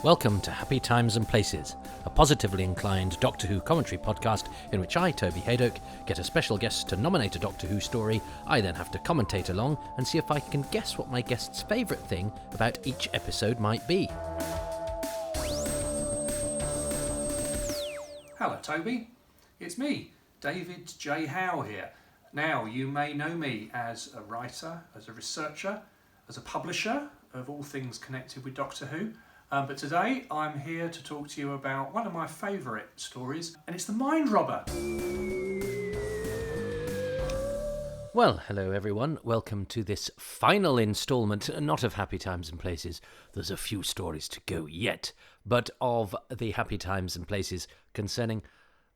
Welcome to Happy Times and Places, a positively inclined Doctor Who commentary podcast in which I, Toby Hadoke, get a special guest to nominate a Doctor Who story. I then have to commentate along and see if I can guess what my guest's favourite thing about each episode might be. Hello Toby, it's me, David J Howe here. Now you may know me as a writer, as a researcher, as a publisher of all things connected with Doctor Who. But today I'm here to talk to you about one of my favourite stories, and it's The Mind Robber. Well, hello everyone. Welcome to this final instalment, not of Happy Times and Places. There's a few stories to go yet, but of the Happy Times and Places concerning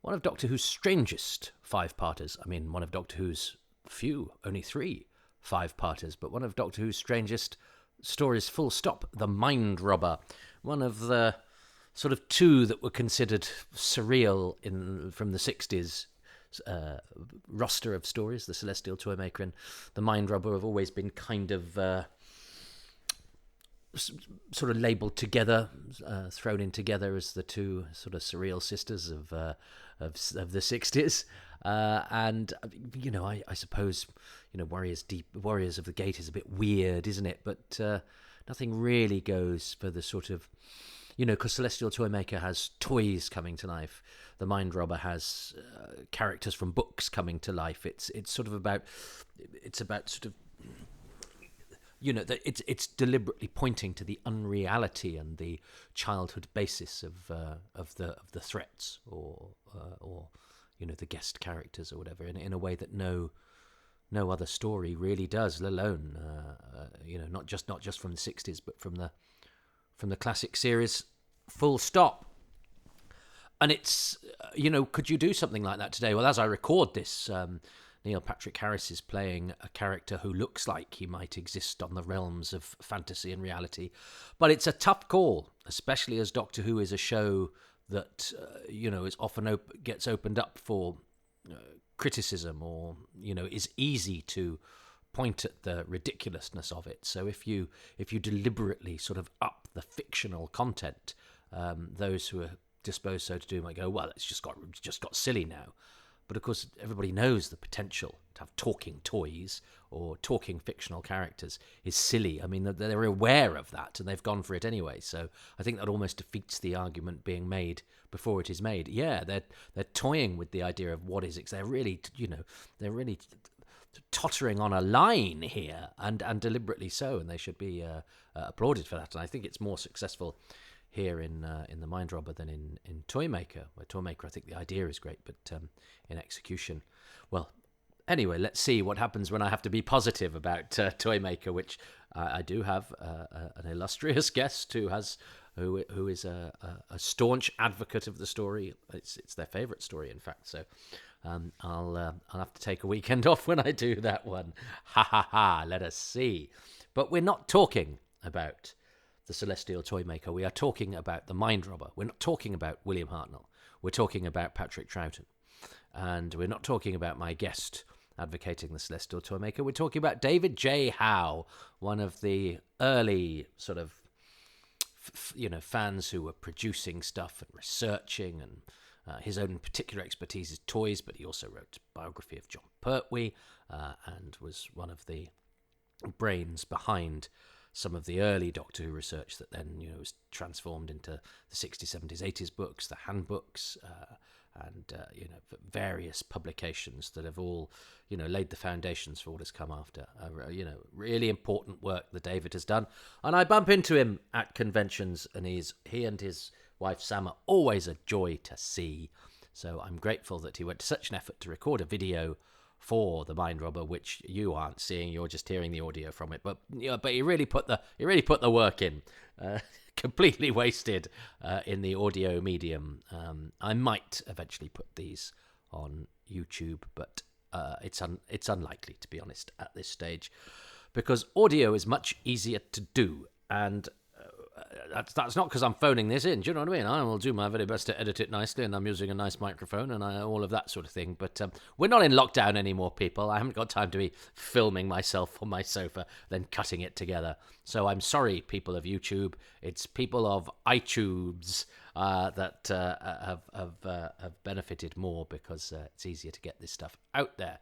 one of Doctor Who's strangest five-parters. I mean, one of Doctor Who's few, only 3 five-parters, but one of Doctor Who's strangest stories, full stop. The Mind Robber. One of the sort of 2 that were considered surreal from the 60s roster of stories. The Celestial Toymaker and The Mind Robber have always been kind of sort of labelled together, thrown in together as the 2 sort of surreal sisters of the 60s. And you know, I suppose, you know, Warriors of the Gate is a bit weird, isn't it? But nothing really goes for the sort of, you know, because Celestial Toymaker has toys coming to life. The Mind Robber has characters from books coming to life. It's sort of about sort of, you know, that it's deliberately pointing to the unreality and the childhood basis of the threats or you know, the guest characters or whatever, in a way that no other story really does, let alone you know, not just from the 60s, but from the classic series, full stop. And it's, you know, could you do something like that today? Well, as I record this, Neil Patrick Harris is playing a character who looks like he might exist on the realms of fantasy and reality, but it's a tough call, especially as Doctor Who is a show that you know, is often gets opened up for criticism, or, you know, is easy to point at the ridiculousness of it. So if you deliberately sort of up the fictional content, those who are disposed so to do might go, well, it's just got silly now. But of course, everybody knows the potential to have talking toys or talking fictional characters is silly. I mean, they're aware of that, and they've gone for it anyway. So I think that almost defeats the argument being made before it is made. Yeah, they're toying with the idea of what is it. They're really, you know, they're really tottering on a line here, and deliberately so, and they should be applauded for that. And I think it's more successful here in The Mind Robber than in Toymaker. Where Toymaker, I think the idea is great, but in execution, well, anyway, let's see what happens when I have to be positive about Toymaker, which I do have an illustrious guest who is a staunch advocate of the story. It's their favourite story, in fact. So I'll have to take a weekend off when I do that one. Ha ha ha! Let us see. But we're not talking about the Celestial Toymaker. We are talking about The Mind Robber. We're not talking about William Hartnell. We're talking about Patrick Troughton. And we're not talking about my guest advocating the Celestial Toymaker. We're talking about David J Howe, one of the early sort of you know, fans who were producing stuff and researching, and his own particular expertise is toys, but he also wrote a biography of John Pertwee and was one of the brains behind some of the early Doctor Who research that then, you know, was transformed into the 60s, 70s, 80s books, the handbooks, and you know, various publications that have all, you know, laid the foundations for what has come after. You know, really important work that David has done. And I bump into him at conventions, and he and his wife Sam are always a joy to see. So I'm grateful that he went to such an effort to record a video for The Mind Robber, which you aren't seeing, you're just hearing the audio from it. But you know, but he really put the work in. Completely wasted in the audio medium. I might eventually put these on YouTube, but it's unlikely, to be honest, at this stage, because audio is much easier to do, and that's not because I'm phoning this in. Do you know what I mean? I will do my very best to edit it nicely, and I'm using a nice microphone and all of that sort of thing. But we're not in lockdown anymore, people. I haven't got time to be filming myself on my sofa, then cutting it together. So I'm sorry, people of YouTube. It's people of iTunes that have benefited more because it's easier to get this stuff out there.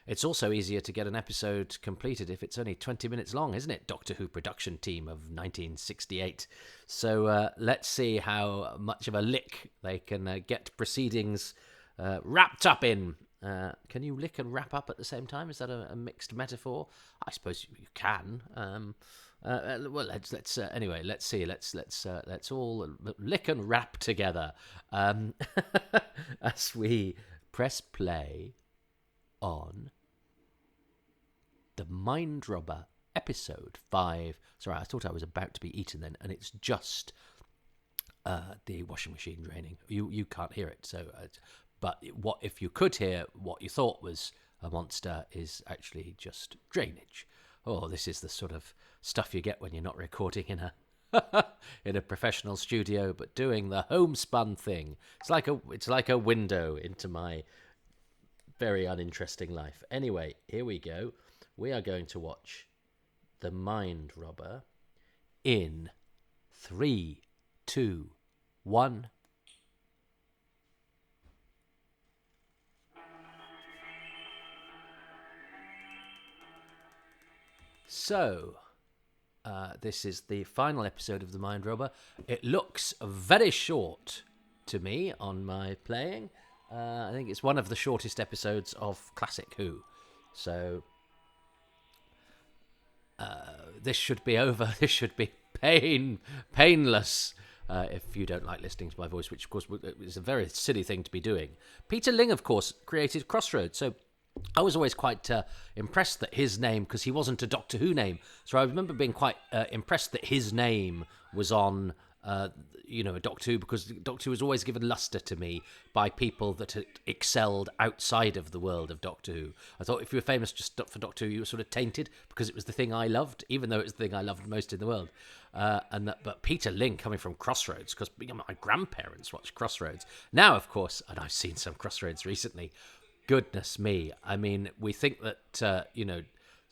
It's also easier to get an episode completed if it's only 20 minutes long, isn't it? Doctor Who production team of 1968. So let's see how much of a lick they can get proceedings wrapped up in. Can you lick and wrap up at the same time? Is that a mixed metaphor? I suppose you can. Well, let's anyway. Let's see. Let's all lick and wrap together as we press play on the Mind Robber episode 5. Sorry, I thought I was about to be eaten then, and it's just the washing machine draining. You can't hear it, so. But what if you could hear what you thought was a monster is actually just drainage. Oh, this is the sort of stuff you get when you're not recording in a professional studio, but doing the homespun thing. It's like a window into my very uninteresting life. Anyway, here we go. We are going to watch The Mind Robber in 3, 2, 1. So, this is the final episode of The Mind Robber. It looks very short to me on my playing. I think it's one of the shortest episodes of Classic Who. So, this should be over. This should be painless. If you don't like listening to my voice, which of course is a very silly thing to be doing. Peter Ling, of course, created Crossroads. So I was always quite impressed that his name, because he wasn't a Doctor Who name, so I remember being quite impressed that his name was on, a Doctor Who, because Doctor Who was always given lustre to me by people that had excelled outside of the world of Doctor Who. I thought if you were famous just for Doctor Who, you were sort of tainted, because it was the thing I loved, even though it was the thing I loved most in the world. But Peter Ling coming from Crossroads, because my grandparents watched Crossroads. Now, of course, and I've seen some Crossroads recently, goodness me. I mean, we think that,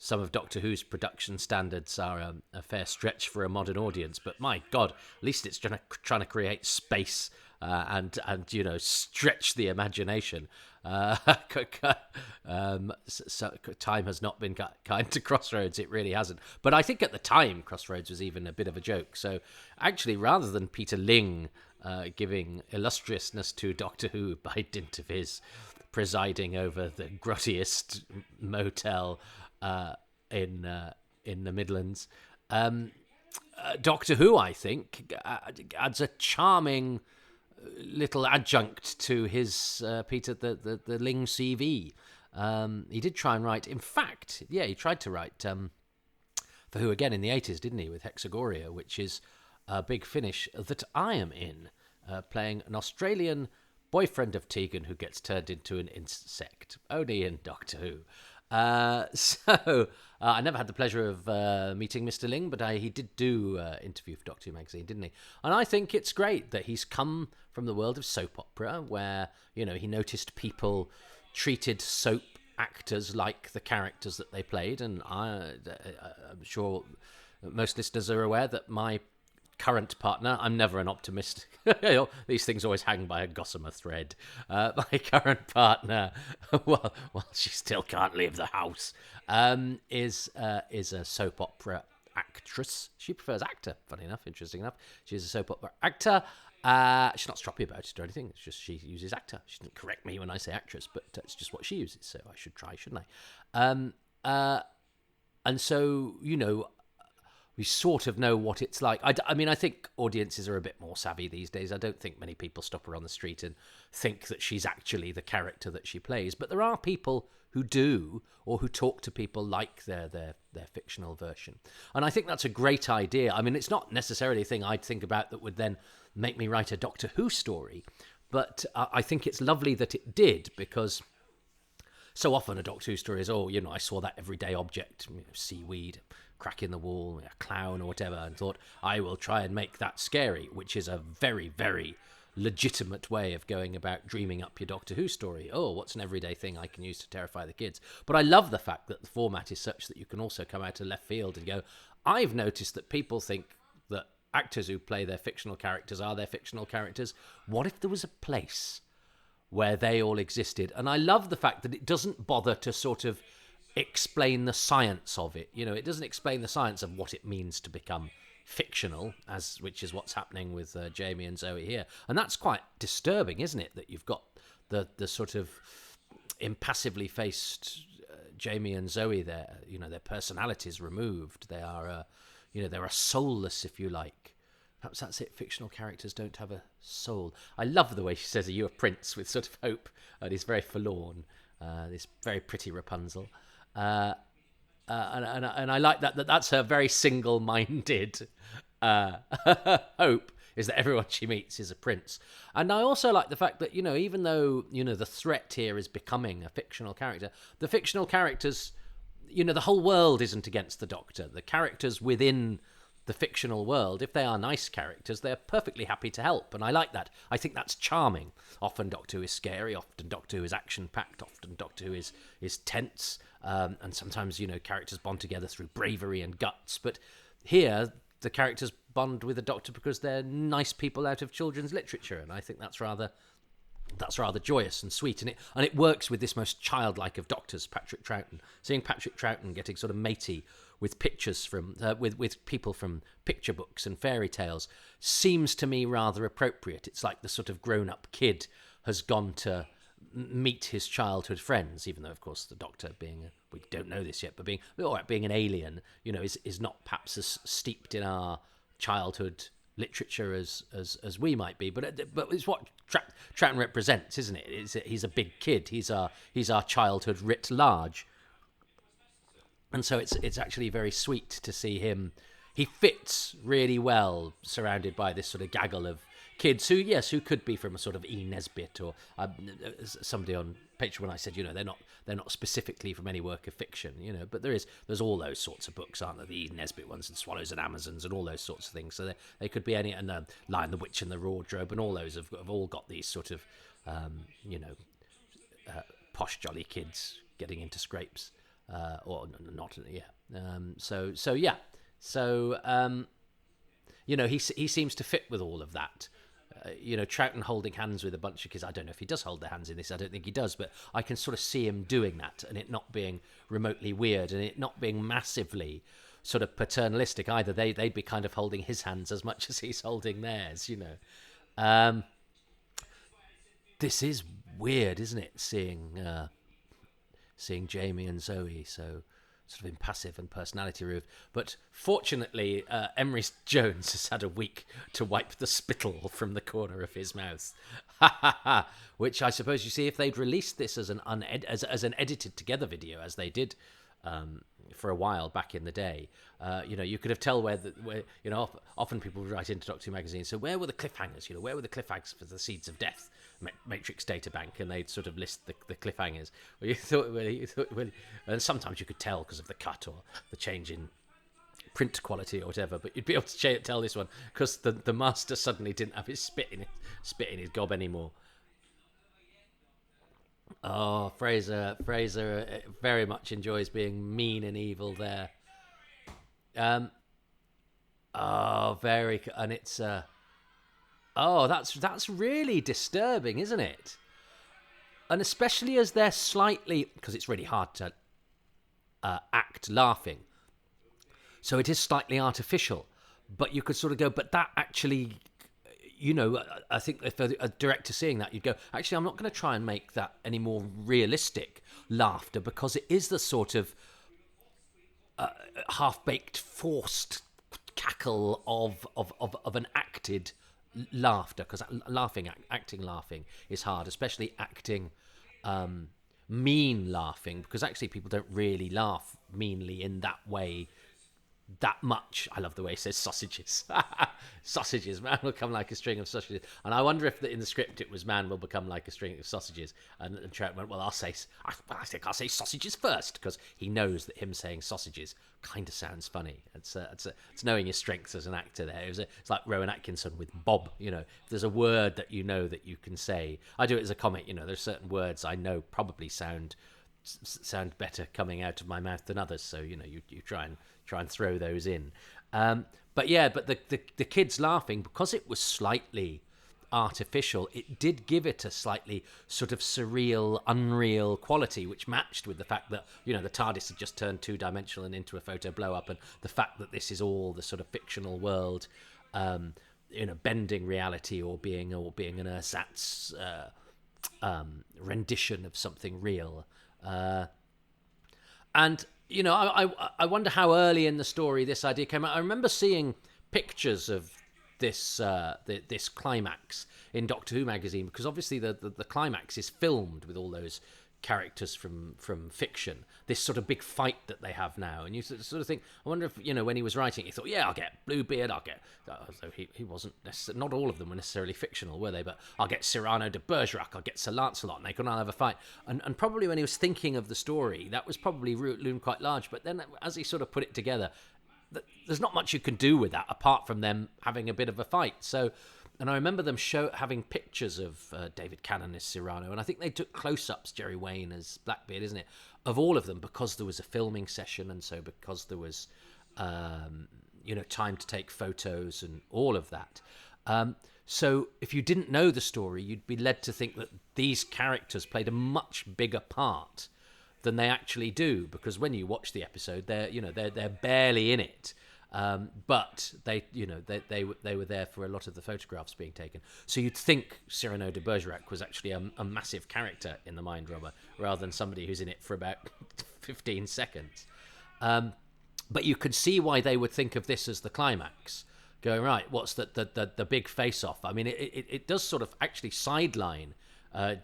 some of Doctor Who's production standards are a fair stretch for a modern audience, but my God, at least it's trying to create space and stretch the imagination. So time has not been kind to Crossroads, it really hasn't. But I think at the time, Crossroads was even a bit of a joke. So actually, rather than Peter Ling giving illustriousness to Doctor Who by dint of his presiding over the grottiest motel in the Midlands, Doctor Who, I think, adds a charming little adjunct to his Peter the Ling CV. He did try and write. In fact, he tried to write for Who again in the 80s, didn't he, with Hexagoria, which is a big finish that I am in, playing an Australian boyfriend of Tegan who gets turned into an insect, only in Doctor Who. So I never had the pleasure of meeting Mr. Ling, but he did do interview for Doctor Who magazine, didn't he? And I think it's great that he's come from the world of soap opera, where he noticed people treated soap actors like the characters that they played, and I'm sure most listeners are aware that my current partner, I'm never an optimist. These things always hang by a gossamer thread. My current partner, well, she still can't leave the house, is a soap opera actress. She prefers actor, funny enough, interesting enough. She's a soap opera actor. She's not stroppy about it or anything. It's just she uses actor. She didn't correct me when I say actress, but it's just what she uses, so I should try, shouldn't I? And so, we sort of know what it's like. I mean, I think audiences are a bit more savvy these days. I don't think many people stop her on the street and think that she's actually the character that she plays. But there are people who do, or who talk to people like their fictional version. And I think that's a great idea. I mean, it's not necessarily a thing I'd think about that would then make me write a Doctor Who story. But I think it's lovely that it did, because So often a Doctor Who story is, oh, I saw that everyday object, seaweed, crack in the wall, a clown or whatever, and thought, I will try and make that scary, which is a very, very legitimate way of going about dreaming up your Doctor Who story. Oh, what's an everyday thing I can use to terrify the kids? But I love the fact that the format is such that you can also come out of left field and go, I've noticed that people think that actors who play their fictional characters are their fictional characters. What if there was a place where they all existed? And I love the fact that it doesn't bother to sort of explain the science of it. It doesn't explain the science of what it means to become fictional, which is what's happening with Jamie and Zoe here. And that's quite disturbing, isn't it? That you've got the sort of impassively faced Jamie and Zoe there, their personalities removed. They are, they are soulless, if you like. Perhaps that's it. Fictional characters don't have a soul. I love the way she says, "Are you a prince?" with sort of hope, and he's very forlorn. This very pretty Rapunzel, and I like that's her very single-minded hope, is that everyone she meets is a prince. And I also like the fact that even though the threat here is becoming a fictional character, the fictional characters, the whole world isn't against the Doctor. The characters within the fictional world, if they are nice characters, they're perfectly happy to help, and I like that. I think that's charming. Often Doctor Who is scary, often Doctor Who is action-packed, often Doctor Who is tense, and sometimes, characters bond together through bravery and guts, but here the characters bond with the Doctor because they're nice people out of children's literature, and I think that's rather joyous and sweet, and it works with this most childlike of doctors, Patrick Troughton. Seeing Patrick Troughton getting sort of matey with pictures from with people from picture books and fairy tales seems to me rather appropriate. It's like the sort of grown-up kid has gone to meet his childhood friends, even though, of course, the Doctor, we don't know this yet, but being an alien, is not perhaps as steeped in our childhood literature as we might be, but it's what Troughton represents, isn't it? He's a big kid. He's our childhood writ large, and so it's actually very sweet to see him. He fits really well surrounded by this sort of gaggle of kids who could be from a sort of E. Nesbit or somebody on Patreon when I said they're not specifically from any work of fiction, but there's all those sorts of books, aren't there? The E. Nesbit ones and Swallows and Amazons and all those sorts of things. So they could be any, and Lion, the Witch and the Wardrobe and all those have all got these sort of posh jolly kids getting into scrapes or not, he seems to fit with all of that. Troughton holding hands with a bunch of kids. I don't know if he does hold their hands in this. I don't think he does, but I can sort of see him doing that, and it not being remotely weird, and it not being massively sort of paternalistic either. They'd be kind of holding his hands as much as he's holding theirs. This is weird, isn't it? Seeing Jamie and Zoe so sort of impassive and personality removed. But fortunately, Emery Jones has had a week to wipe the spittle from the corner of his mouth. Which I suppose, you see, if they'd released this as an edited together video, as they did for a while back in the day, you could have tell where often people would write into Doctor Who magazine, so where were the cliffhangers? Where were the cliffhangers for the Seeds of Death Matrix databank? And they'd sort of list the cliffhangers. And sometimes you could tell because of the cut or the change in print quality or whatever, but you'd be able to tell this one because the master suddenly didn't have his spit in his gob anymore. Oh, Fraser very much enjoys being mean and evil there. And it's that's really disturbing, isn't it? And especially as they're slightly, because it's really hard to act laughing, so it is slightly artificial. But you could sort of go, but that actually, I think if a director seeing that, you'd go, actually, I'm not going to try and make that any more realistic laughter, because it is the sort of half-baked, forced cackle of an acted laughter, because acting laughing is hard, especially acting mean laughing, because actually people don't really laugh meanly in that way that much. I love the way he says sausages. Sausages, man will come like a string of sausages. And I wonder if in the script it was man will become like a string of sausages. And Trout went, well, I think I'll say sausages first, because he knows that him saying sausages kind of sounds funny. It's knowing your strengths as an actor there. It's like Rowan Atkinson with Bob. If there's a word that you know that you can say. I do it as a comic. There's certain words I know probably sound better coming out of my mouth than others. So you try and throw those in. But the kids laughing, because it was slightly artificial, it did give it a slightly sort of surreal, unreal quality, which matched with the fact that the TARDIS had just turned two-dimensional and into a photo blow-up, and the fact that this is all the sort of fictional world, bending reality or being an ersatz rendition of something real. And I wonder how early in the story this idea came out. I remember seeing pictures of this this climax in Doctor Who magazine, because obviously the climax is filmed with all those characters from fiction, this sort of big fight that they have now, and you sort of think, I wonder if when he was writing, he thought, I'll get Bluebeard, I'll get, so he wasn't necessarily, not all of them were necessarily fictional, were they, but I'll get Cyrano de Bergerac, I'll get Sir Lancelot, and they could all have a fight, and probably when he was thinking of the story, that was probably loomed quite large, but then as he sort of put it together, there's not much you can do with that apart from them having a bit of a fight. So, and I remember them having pictures of David Cannon as Cyrano, and I think they took close-ups, Jerry Wayne as Blackbeard, isn't it, of all of them, because there was a filming session, and so because there was time to take photos and all of that. So if you didn't know the story, you'd be led to think that these characters played a much bigger part than they actually do, because when you watch the episode, they're barely in it, but they were there for a lot of the photographs being taken. So you'd think Cyrano de Bergerac was actually a massive character in The Mind Robber, rather than somebody who's in it for about 15 seconds. But you could see why they would think of this as the climax, going, right, what's the big face-off? I mean, it does sort of actually sideline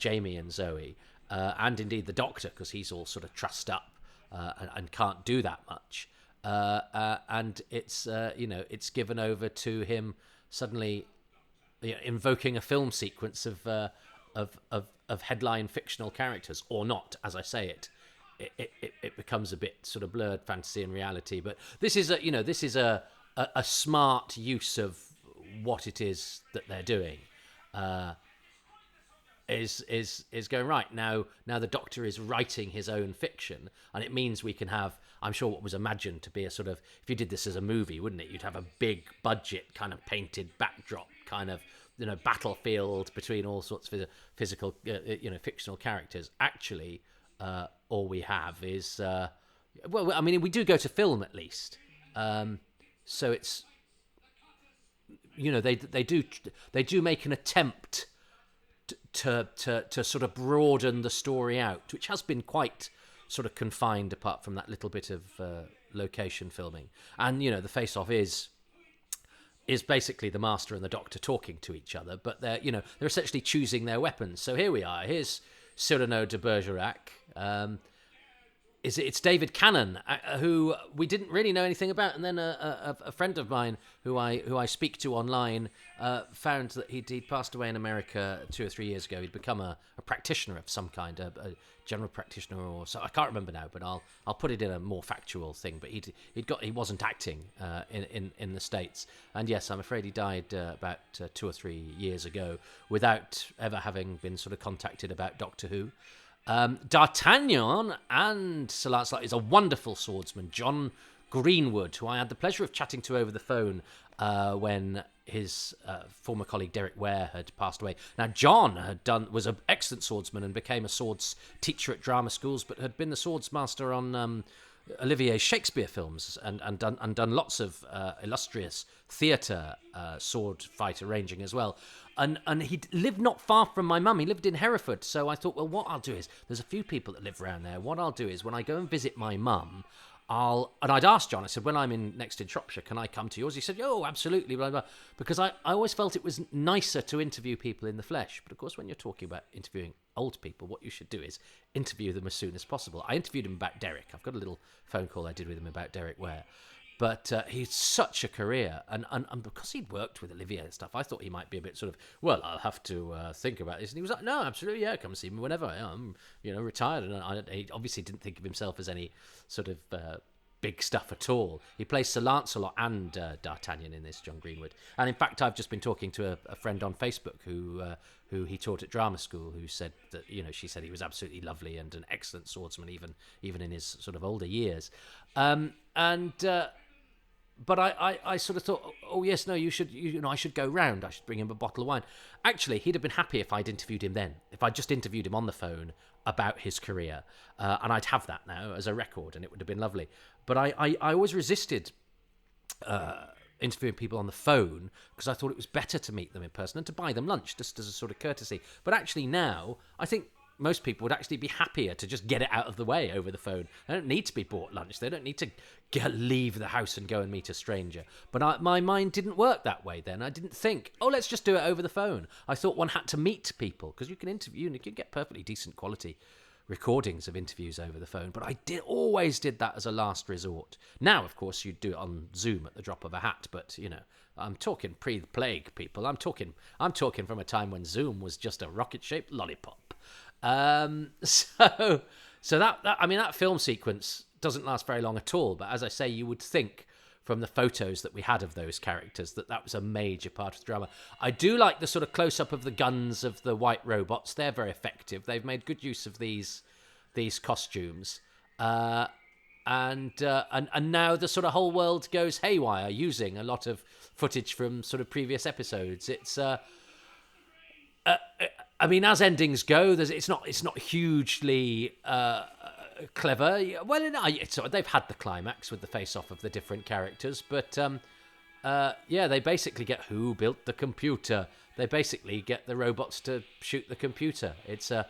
Jamie and Zoe. And indeed the Doctor, because he's all sort of trussed up and can't do that much. And it's it's given over to him suddenly invoking a film sequence of headline fictional characters, or not, as I say it. It becomes a bit sort of blurred fantasy and reality. But this is a smart use of what it is that they're doing. Is going, right, now the Doctor is writing his own fiction, and it means we can have, I'm sure, what was imagined to be a sort of, if you did this as a movie, wouldn't it, you'd have a big budget kind of painted backdrop, kind of battlefield between all sorts of physical fictional characters. Actually, all we have is we do go to film at least, so it's they do make an attempt to sort of broaden the story out, which has been quite sort of confined, apart from that little bit of location filming. And the face-off is basically the Master and the Doctor talking to each other, but they're essentially choosing their weapons. So here we are. Here's Cyrano de Bergerac. It's David Cannon, who we didn't really know anything about, and then a friend of mine who I speak to online found that he'd passed away in America 2 or 3 years ago. He'd become a practitioner of some kind, a general practitioner, or so. I can't remember now, but I'll put it in a more factual thing. But he wasn't acting in the States, and yes, I'm afraid he died about 2 or 3 years ago without ever having been sort of contacted about Doctor Who. D'Artagnan and Sir Lancelot is a wonderful swordsman, John Greenwood, who I had the pleasure of chatting to over the phone when his former colleague Derek Ware had passed away. Now, John was an excellent swordsman and became a swords teacher at drama schools, but had been the swords master on Olivier's Shakespeare films and done lots of illustrious theatre sword fight arranging as well. And he lived not far from my mum. He lived in Hereford. So I thought, well, what I'll do is, there's a few people that live around there. What I'll do is, when I go and visit my mum, I'd asked John, I said, when I'm next in Shropshire, can I come to yours? He said, oh, absolutely, blah, blah. Because I always felt it was nicer to interview people in the flesh. But of course, when you're talking about interviewing old people, what you should do is interview them as soon as possible. I interviewed him about Derek. I've got a little phone call I did with him about Derek Ware. But he's such a career, and because he'd worked with Olivia and stuff, I thought he might be a bit sort of, well, I'll have to think about this. And he was like, no, absolutely, yeah, come see me whenever. I'm, retired. And he obviously didn't think of himself as any sort of big stuff at all. He plays Sir Lancelot and D'Artagnan in this, John Greenwood. And in fact, I've just been talking to a friend on Facebook who he taught at drama school, who said that, she said he was absolutely lovely and an excellent swordsman, even in his sort of older years. But I sort of thought, oh yes, no, I should go round. I should bring him a bottle of wine. Actually, he'd have been happy if I'd interviewed him then. If I'd just interviewed him on the phone about his career, and I'd have that now as a record, and it would have been lovely. But I always resisted interviewing people on the phone because I thought it was better to meet them in person and to buy them lunch just as a sort of courtesy. But actually now, I think most people would actually be happier to just get it out of the way over the phone. They don't need to be bought lunch. They don't need to leave the house and go and meet a stranger. But my mind didn't work that way then. I didn't think, let's just do it over the phone. I thought one had to meet people because you can interview and you can get perfectly decent quality recordings of interviews over the phone. But I always did that as a last resort. Now, of course, you'd do it on Zoom at the drop of a hat. But, I'm talking pre-plague, people. I'm talking from a time when Zoom was just a rocket-shaped lollipop. So that film sequence doesn't last very long at all. But as I say, you would think from the photos that we had of those characters that was a major part of the drama. I do like the sort of close-up of the guns of the white robots. They're very effective. They've made good use of these costumes. And now the sort of whole world goes haywire using a lot of footage from sort of previous episodes. It's as endings go, it's not hugely clever. Well, they've had the climax with the face-off of the different characters, but they basically get who built the computer. They basically get the robots to shoot the computer. It's a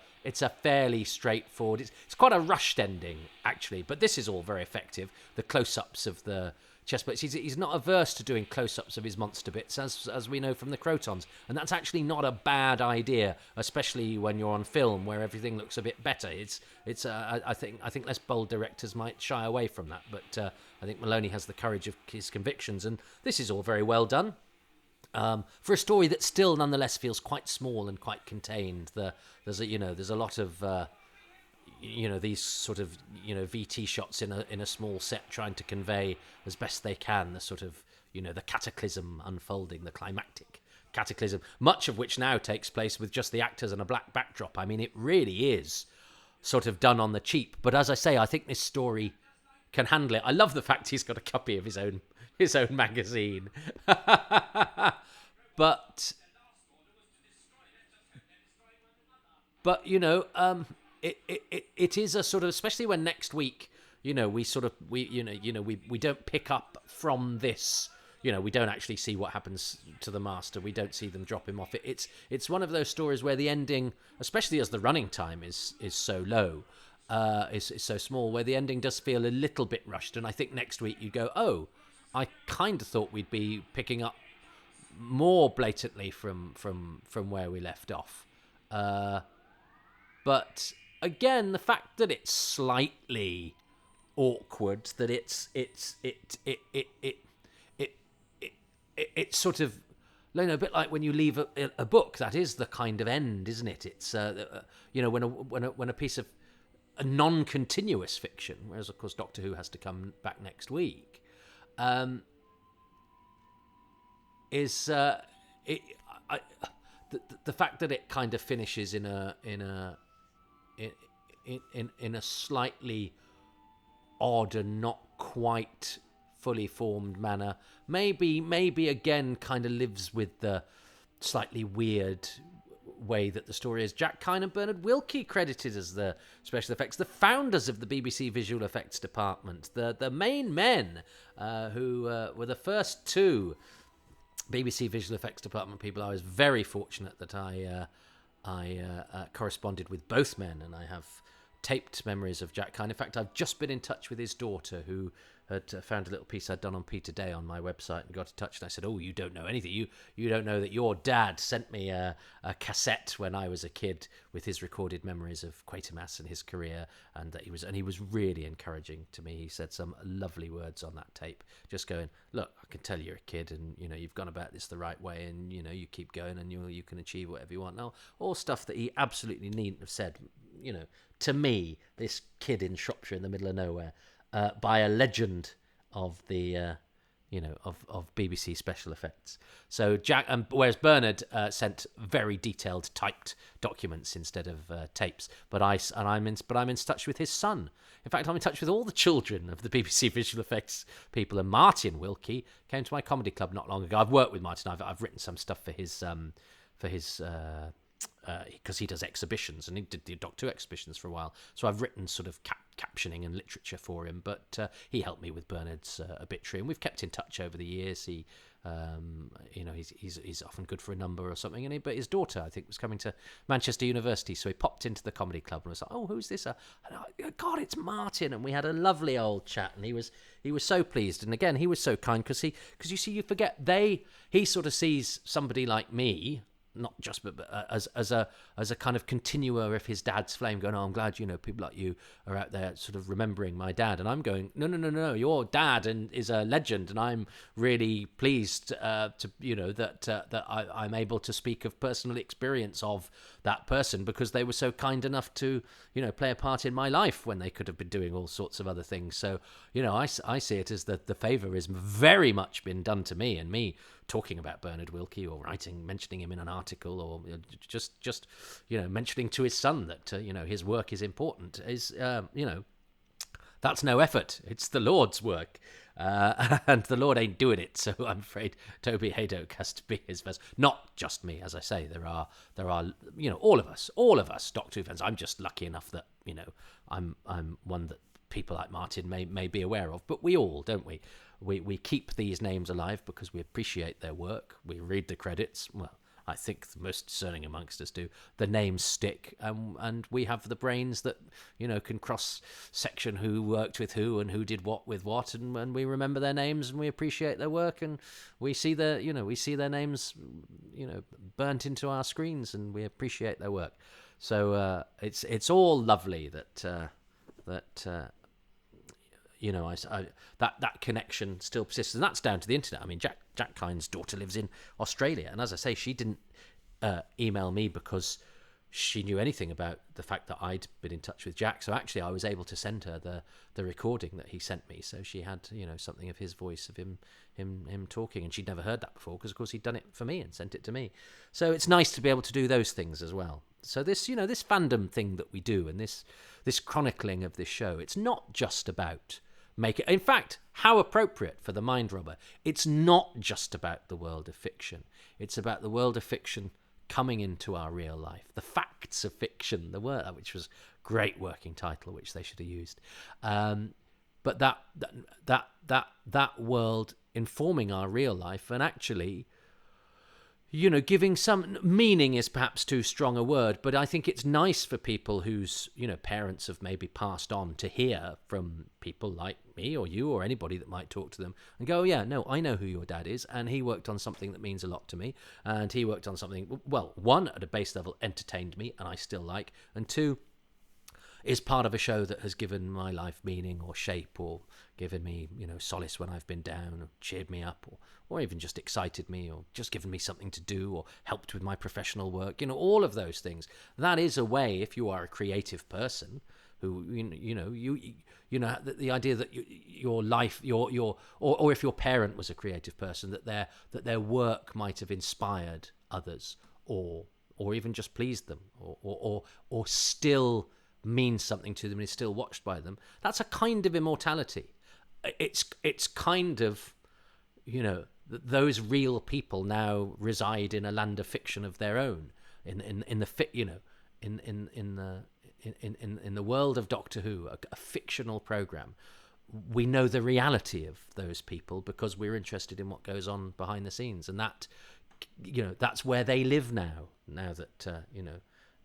fairly straightforward. It's quite a rushed ending actually, but this is all very effective. The close-ups of the chest plates. He's not averse to doing close-ups of his monster bits, as we know from the Crotons, and that's actually not a bad idea, especially when you're on film where everything looks a bit better. I think less bold directors might shy away from that, but I think Maloney has the courage of his convictions, and this is all very well done. For a story that still nonetheless feels quite small and quite contained. There's a lot of these sort of VT shots in a small set trying to convey as best they can the sort of the cataclysm unfolding, the climactic cataclysm, much of which now takes place with just the actors and a black backdrop. I mean, it really is sort of done on the cheap. But as I say, I think this story can handle it. I love the fact he's got a copy of his own magazine. But it is a sort of, especially when next week, we don't pick up from this. We don't actually see what happens to the master. We don't see them drop him off. It's one of those stories where the ending, especially as the running time is so low, is so small, where the ending does feel a little bit rushed. And I think next week you go, oh, I kind of thought we'd be picking up more blatantly from where we left off. But again, the fact that it's slightly awkward, that it's sort of, a bit like when you leave a book. That is the kind of end, isn't it? It's when a piece of a non-continuous fiction, whereas of course Doctor Who has to come back next week. The fact that it kind of finishes in a slightly odd and not quite fully formed manner, maybe again kind of lives with the slightly weird way that the story is. Jack Kine and Bernard Wilkie credited as the special effects, the founders of the BBC visual effects department, the main men who were the first two BBC visual effects department people. I was very fortunate that I corresponded with both men, and I have taped memories of Jack Kine. In fact, I've just been in touch with his daughter, who had found a little piece I'd done on Peter Day on my website and got in touch, and I said, "Oh, you don't know anything. You don't know that your dad sent me a cassette when I was a kid with his recorded memories of Quatermass and his career, and that he was really encouraging to me. He said some lovely words on that tape, just going, look, I can tell you're a kid, and you've gone about this the right way, and you keep going, and you can achieve whatever you want." Now, all stuff that he absolutely needn't have said. To me, this kid in Shropshire in the middle of nowhere, by a legend of the of BBC special effects. So Jack, whereas Bernard sent very detailed typed documents instead of tapes, but I'm in touch with his son. In fact, I'm in touch with all the children of the BBC visual effects people. And Martin Wilkie came to my comedy club not long ago. I've worked with Martin. I've written some stuff for his because he does exhibitions, and he did the Doctor Who exhibitions for a while. So I've written sort of captioning and literature for him, but he helped me with Bernard's obituary, and we've kept in touch over the years. He, he's often good for a number or something, but his daughter, I think, was coming to Manchester University, so he popped into the comedy club and was like, "Oh, who's this?" God, it's Martin, and we had a lovely old chat, and he was so pleased, and again, he was so kind because you see, you forget he sort of sees somebody like me. Not just, but as a kind of continuer of his dad's flame, going, "Oh, I'm glad people like you are out there sort of remembering my dad." And I'm going, no, your dad is a legend, and I'm really pleased that I'm able to speak of personal experience of that person, because they were so kind enough to play a part in my life when they could have been doing all sorts of other things. So I see it as that the favour has very much been done to me, and me talking about Bernard Wilkie or mentioning him in an article, or just mentioning to his son that his work is important is that's no effort. It's the Lord's work, and the Lord ain't doing it. So I'm afraid Toby Hadoke has to be his first. Not just me, as I say. There are all of us Doctor Who fans. I'm just lucky enough that I'm one that people like Martin may be aware of, but we all, don't we? We keep these names alive because we appreciate their work. We read the credits. Well, I think the most discerning amongst us do. The names stick, and we have the brains that can cross-section who worked with who and who did what with what, and we remember their names and we appreciate their work, and we see their names burnt into our screens, and we appreciate their work. So it's all lovely that that connection still persists, and that's down to the internet. I mean, Jack Kine's daughter lives in Australia, and as I say, she didn't email me because she knew anything about the fact that I'd been in touch with Jack. So actually, I was able to send her the recording that he sent me, so she had something of his voice, of him talking, and she'd never heard that before because, of course, he'd done it for me and sent it to me. So it's nice to be able to do those things as well. So this this fandom thing that we do, and this chronicling of this show, it's not just about in fact, how appropriate for the Mind Robber. It's not just about the world of fiction. It's about the world of fiction coming into our real life. The facts of fiction, which was a great working title, which they should have used. But that world informing our real life, and actually giving some meaning is perhaps too strong a word, but I think it's nice for people whose, parents have maybe passed on to hear from people like me or you or anybody that might talk to them and go, "Yeah, no, I know who your dad is, and he worked on something that means a lot to me, and he worked on something, well, one, at a base level, entertained me, and I still like, and two, is part of a show that has given my life meaning or shape, or given me, solace when I've been down, or cheered me up, or even just excited me, or just given me something to do, or helped with my professional work." All of those things. That is a way, if you are a creative person who, the idea that your life, or if your parent was a creative person, that their work might have inspired others, or even just pleased them, or still means something to them and is still watched by them. That's a kind of immortality. It's kind of, those real people now reside in a land of fiction of their own, in the world of Doctor Who, a fictional program. We know the reality of those people because we're interested in what goes on behind the scenes, and that that's where they live now that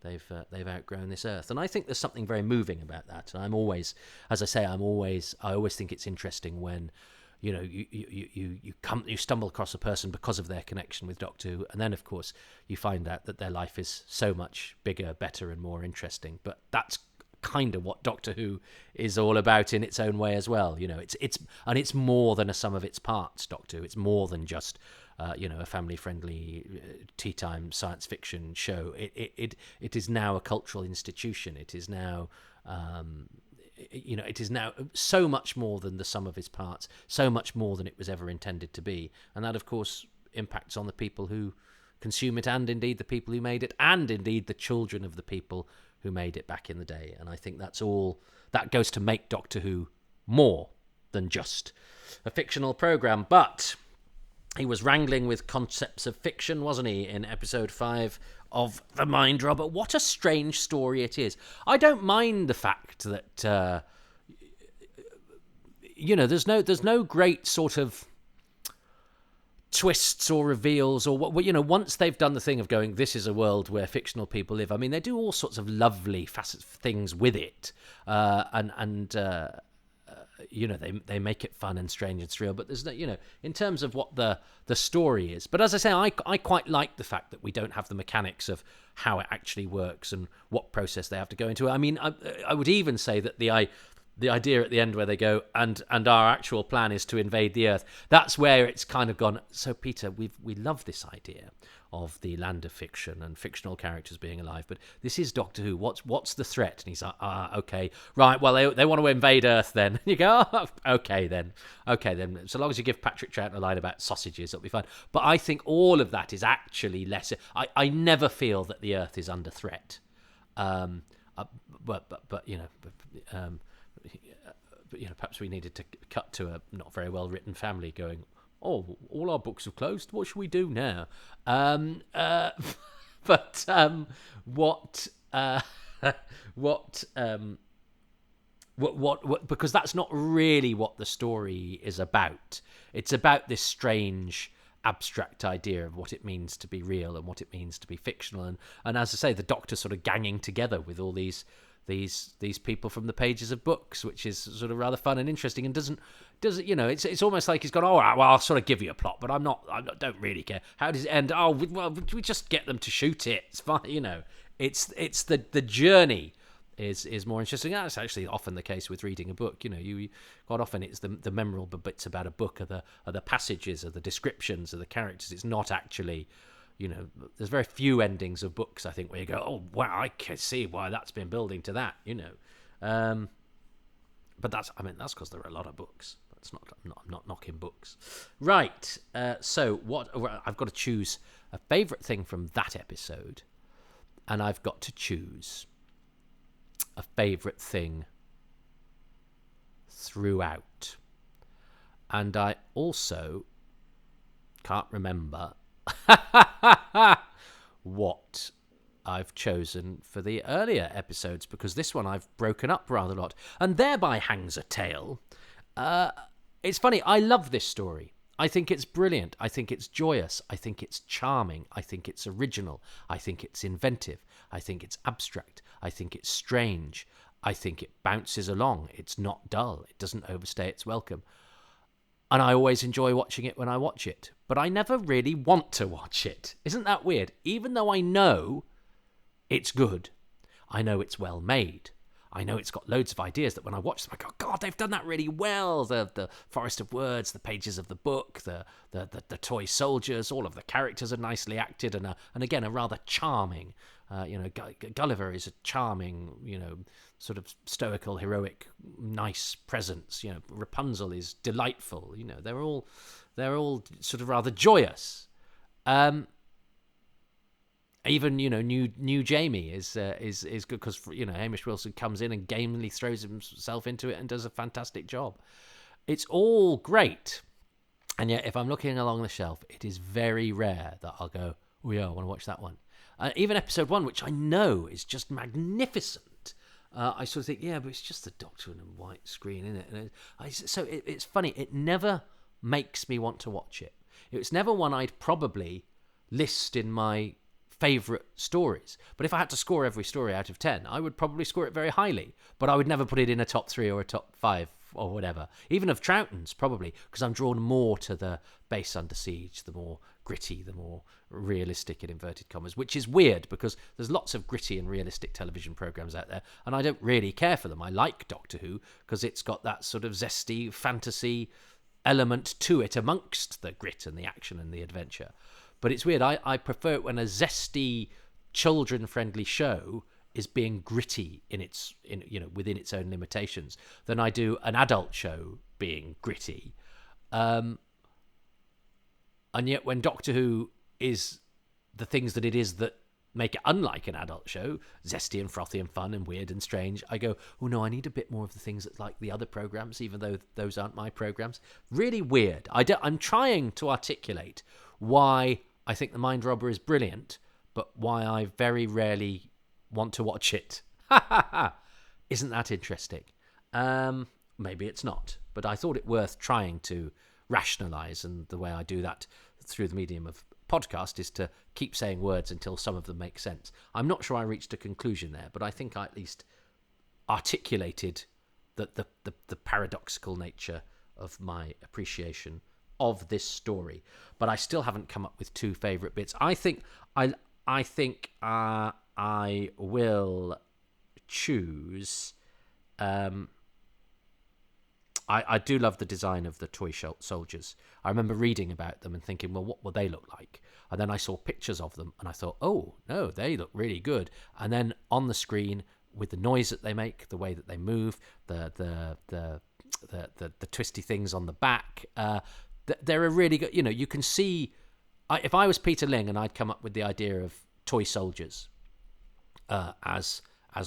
They've outgrown this earth, and I think there's something very moving about that. And I'm always, as I say, I always think it's interesting when, you know, you stumble across a person because of their connection with Doctor Who, and then of course you find out that their life is so much bigger, better, and more interesting. But that's kind of what Doctor Who is all about in its own way as well. You know, it's more than a sum of its parts. Doctor Who, it's more than just a family-friendly tea time science fiction show. It is now a cultural institution. It is now. It is now so much more than the sum of its parts, so much more than it was ever intended to be. And that, of course, impacts on the people who consume it, and indeed the people who made it, and indeed the children of the people who made it back in the day. And I think that goes to make Doctor Who more than just a fictional programme. But he was wrangling with concepts of fiction, wasn't he, in episode 5 of The Mind Robber? What a strange story it is. I don't mind the fact that there's no great sort of twists or reveals, or what, once they've done the thing of going, this is a world where fictional people live. I mean, they do all sorts of lovely things with it, they make it fun and strange and surreal, but there's no, in terms of what the story is. But as I say, I quite like the fact that we don't have the mechanics of how it actually works and what process they have to go into. I mean, I would even say that the idea at the end where they go, and our actual plan is to invade the Earth, that's where it's kind of gone, so Peter, we love this idea of the land of fiction and fictional characters being alive, but this is Doctor Who. What's the threat? And he's like, okay, right, well, they want to invade Earth then. And you go, okay then. So long as you give Patrick Troughton a line about sausages, it'll be fine. But I think all of that is actually less. I never feel that the Earth is under threat. But perhaps we needed to cut to a not very well written family going, oh, all our books have closed. What should we do now? Because that's not really what the story is about. It's about this strange, abstract idea of what it means to be real and what it means to be fictional. And as I say, the Doctor sort of ganging together with all these people from the pages of books, which is sort of rather fun and interesting, and doesn't it's almost like he's gone, all right, well, I'll sort of give you a plot, but I don't really care. How does it end? Oh, well, we just get them to shoot it. It's fine, it's the journey is more interesting. That's actually often the case with reading a book. You quite often it's the memorable bits about a book are the passages, are the descriptions, are the characters. It's not actually, there's very few endings of books, I think, where you go, oh, wow, I can see why that's been building to that, But that's because there are a lot of books. I'm not knocking books. Right, so I've got to choose a favourite thing from that episode, and I've got to choose a favourite thing throughout. And I also can't remember what I've chosen for the earlier episodes, because this one I've broken up rather a lot, and thereby hangs a tale. It's funny, I love this story. I think it's brilliant. I think it's joyous. I think it's charming. I think it's original. I think it's inventive. I think it's abstract. I think it's strange. I think it bounces along. It's not dull. It doesn't overstay its welcome. And I always enjoy watching it when I watch it. But I never really want to watch it. Isn't that weird? Even though I know it's good. I know it's well made. I know it's got loads of ideas that when I watch them, I go, God, they've done that really well. The Forest of Words, the pages of the book, the toy soldiers, all of the characters are nicely acted and again, are rather charming. Gulliver is a charming, sort of stoical, heroic, nice presence. Rapunzel is delightful. They're all sort of rather joyous. Even new Jamie is good because Hamish Wilson comes in and gamely throws himself into it and does a fantastic job. It's all great, and yet if I'm looking along the shelf, it is very rare that I'll go, oh yeah, I want to watch that one. Even episode 1, which I know is just magnificent, I sort of think, yeah, but it's just the Doctor on a white screen, isn't it? And it's funny. It never makes me want to watch it. It's never one I'd probably list in my favourite stories. But if I had to score every story out of 10, I would probably score it very highly. But I would never put it in a top 3 or a top 5 or whatever. Even of Troughton's, probably, because I'm drawn more to the Base Under Siege, the more gritty, the more realistic, in inverted commas, which is weird because there's lots of gritty and realistic television programmes out there, and I don't really care for them. I like Doctor Who because it's got that sort of zesty fantasy element to it amongst the grit and the action and the adventure. But it's weird. I prefer it when a zesty, children-friendly show is being gritty within its own limitations than I do an adult show being gritty. And yet when Doctor Who is the things that it is that make it unlike an adult show, zesty and frothy and fun and weird and strange, I go, oh no, I need a bit more of the things that like the other programmes, even though those aren't my programmes. Really weird. I'm trying to articulate why I think The Mind Robber is brilliant, but why I very rarely want to watch it. Isn't that interesting? Maybe it's not, but I thought it worth trying to rationalise, and the way I do that through the medium of podcast is to keep saying words until some of them make sense. I'm not sure I reached a conclusion there, but I think I at least articulated the paradoxical nature of my appreciation of this story. But I still haven't come up with 2 favourite bits. I think I will choose. I do love the design of the toy soldiers. I remember reading about them and thinking, well, what will they look like? And then I saw pictures of them and I thought, oh, no, they look really good. And then on the screen, with the noise that they make, the way that they move, the twisty things on the back, they're a really good, you can see, if I was Peter Ling and I'd come up with the idea of toy soldiers as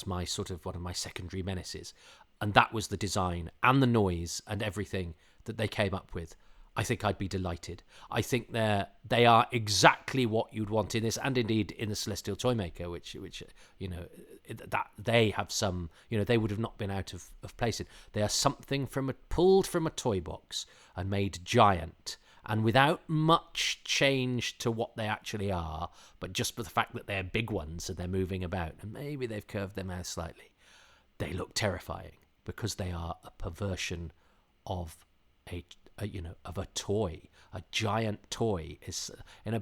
my sort of one of my secondary menaces, and that was the design and the noise and everything that they came up with, I think I'd be delighted. I think they are exactly what you'd want in this, and indeed in the Celestial Toymaker, which that they have some, they would have not been out of place in. They are something pulled from a toy box and made giant, and without much change to what they actually are, but just for the fact that they're big ones and they're moving about, and maybe they've curved their mouth slightly, they look terrifying because they are a perversion of a toy. A giant toy is in a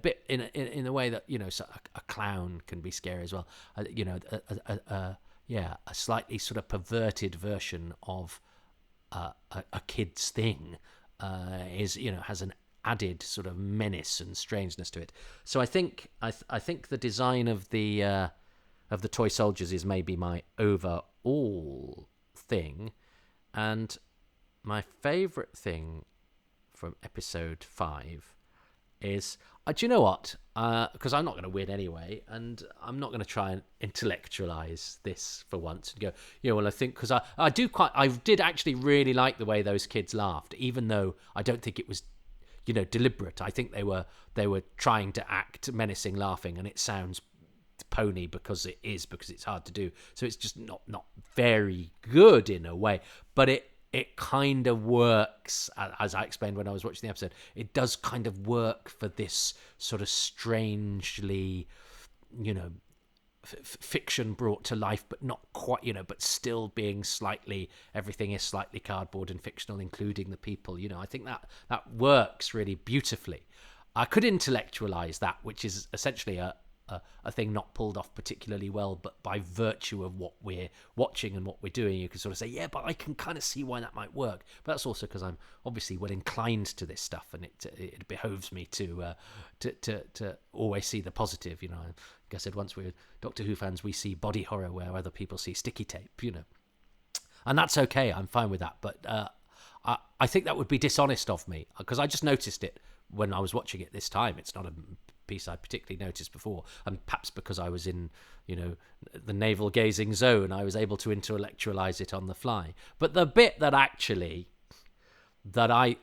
way that a clown can be scary as well. A slightly sort of perverted version of a kid's thing has an added sort of menace and strangeness to it. So I think the design of the toy soldiers is maybe my overall thing, and my favourite thing from episode 5 is, do you know what? Because I'm not going to win anyway, and I'm not going to try and intellectualize this for once and go, well, I think, because I did actually really like the way those kids laughed, even though I don't think it was, deliberate. I think they were trying to act menacing laughing, and it sounds pony because it's hard to do. So it's just not very good in a way, but it kind of works, as I explained when I was watching the episode. It does kind of work for this sort of strangely, fiction brought to life, but not quite, but still being everything is slightly cardboard and fictional, including the people. I think that works really beautifully. I could intellectualize that, which is essentially a thing not pulled off particularly well, but by virtue of what we're watching and what we're doing, you can sort of say, yeah, but I can kind of see why that might work. But that's also because I'm obviously well inclined to this stuff, and it behoves me to always see the positive. Like I said once, we're Doctor Who fans, we see body horror where other people see sticky tape, and that's okay. I'm fine with that. But I think that would be dishonest of me, because I just noticed it when I was watching it this time. It's not a piece I particularly noticed before, and perhaps because I was in the navel gazing zone, I was able to intellectualize it on the fly. But the bit that actually that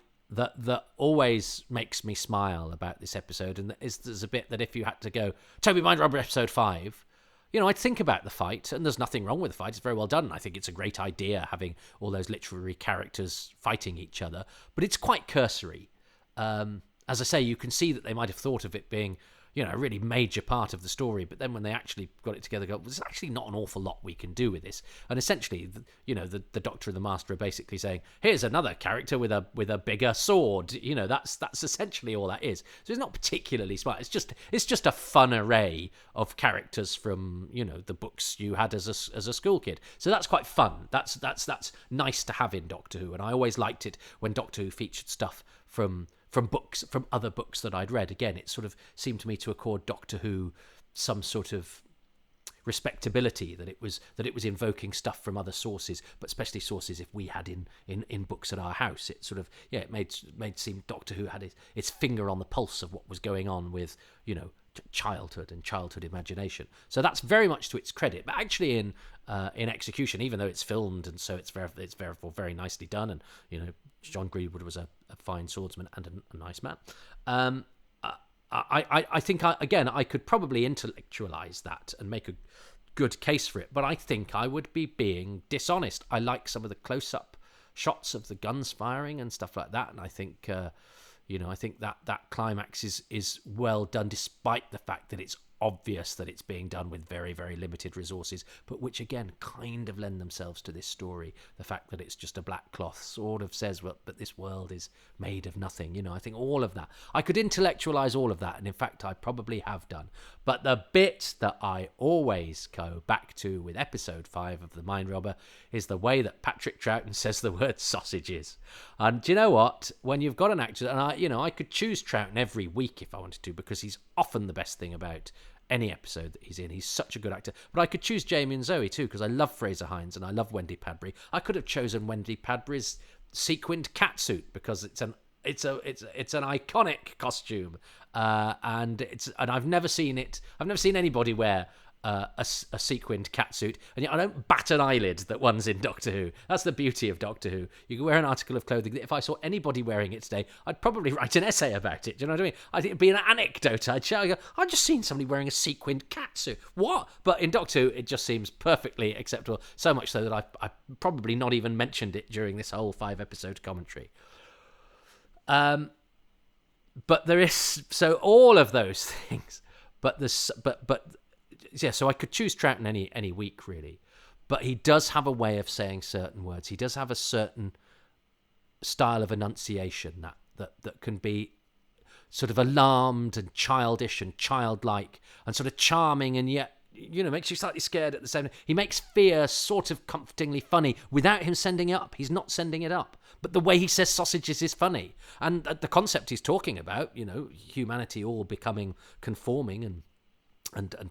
always makes me smile about this episode, and there's a bit that if you had to go Toby Mind Robber episode 5, I'd think about the fight, and there's nothing wrong with the fight. It's very well done. I think it's a great idea having all those literary characters fighting each other, but it's quite cursory. As I say, you can see that they might have thought of it being, a really major part of the story. But then when they actually got it together, there's actually not an awful lot we can do with this. And essentially, the Doctor and the Master are basically saying, here's another character with a bigger sword. That's essentially all that is. So it's not particularly smart. It's just a fun array of characters from the books you had as a school kid. So that's quite fun. That's nice to have in Doctor Who, and I always liked it when Doctor Who featured stuff from other books that I'd read. Again, it sort of seemed to me to accord Doctor Who some sort of respectability, that it was invoking stuff from other sources, but especially sources if we had in books at our house. It sort of it made seem Doctor Who had its finger on the pulse of what was going on with childhood and childhood imagination. So that's very much to its credit. But actually in execution, even though it's filmed and so it's very nicely done, and John Greenwood was a fine swordsman and a nice man. I think I could probably intellectualize that and make a good case for it, but I think I would be being dishonest. I like some of the close-up shots of the guns firing and stuff like that, and I think I think that climax is well done, despite the fact that it's obvious that it's being done with very, very limited resources, but which again kind of lend themselves to this story. The fact that it's just a black cloth sort of says, well, but this world is made of nothing. I think all of that, I could intellectualize all of that, and in fact I probably have done. But the bit that I always go back to with episode 5 of The Mind Robber is the way that Patrick Troughton says the word sausages. And do you know what? When you've got an actor, and I could choose Troughton every week if I wanted to, because he's often the best thing about any episode that he's in. He's such a good actor. But I could choose Jamie and Zoe too, because I love Fraser Hines and I love Wendy Padbury. I could have chosen Wendy Padbury's sequined catsuit, because it's an iconic costume, and I've never seen anybody wear a sequined catsuit, and yet I don't bat an eyelid that one's in Doctor Who. That's the beauty of Doctor Who. You can wear an article of clothing that if I saw anybody wearing it today, I'd probably write an essay about it. Do you know what I mean? I think it'd be an anecdote. I'd go, I've just seen somebody wearing a sequined catsuit. What? But in Doctor Who, it just seems perfectly acceptable, so much so that I probably not even mentioned it during this whole 5-episode commentary. But there is, so all of those things, so I could choose Troughton any week, really. But he does have a way of saying certain words. He does have a certain style of enunciation that can be sort of alarmed and childish and childlike and sort of charming, and yet, makes you slightly scared at the same time. He makes fear sort of comfortingly funny without him sending it up. He's not sending it up. But the way he says sausages is funny. And the concept he's talking about, humanity all becoming conforming and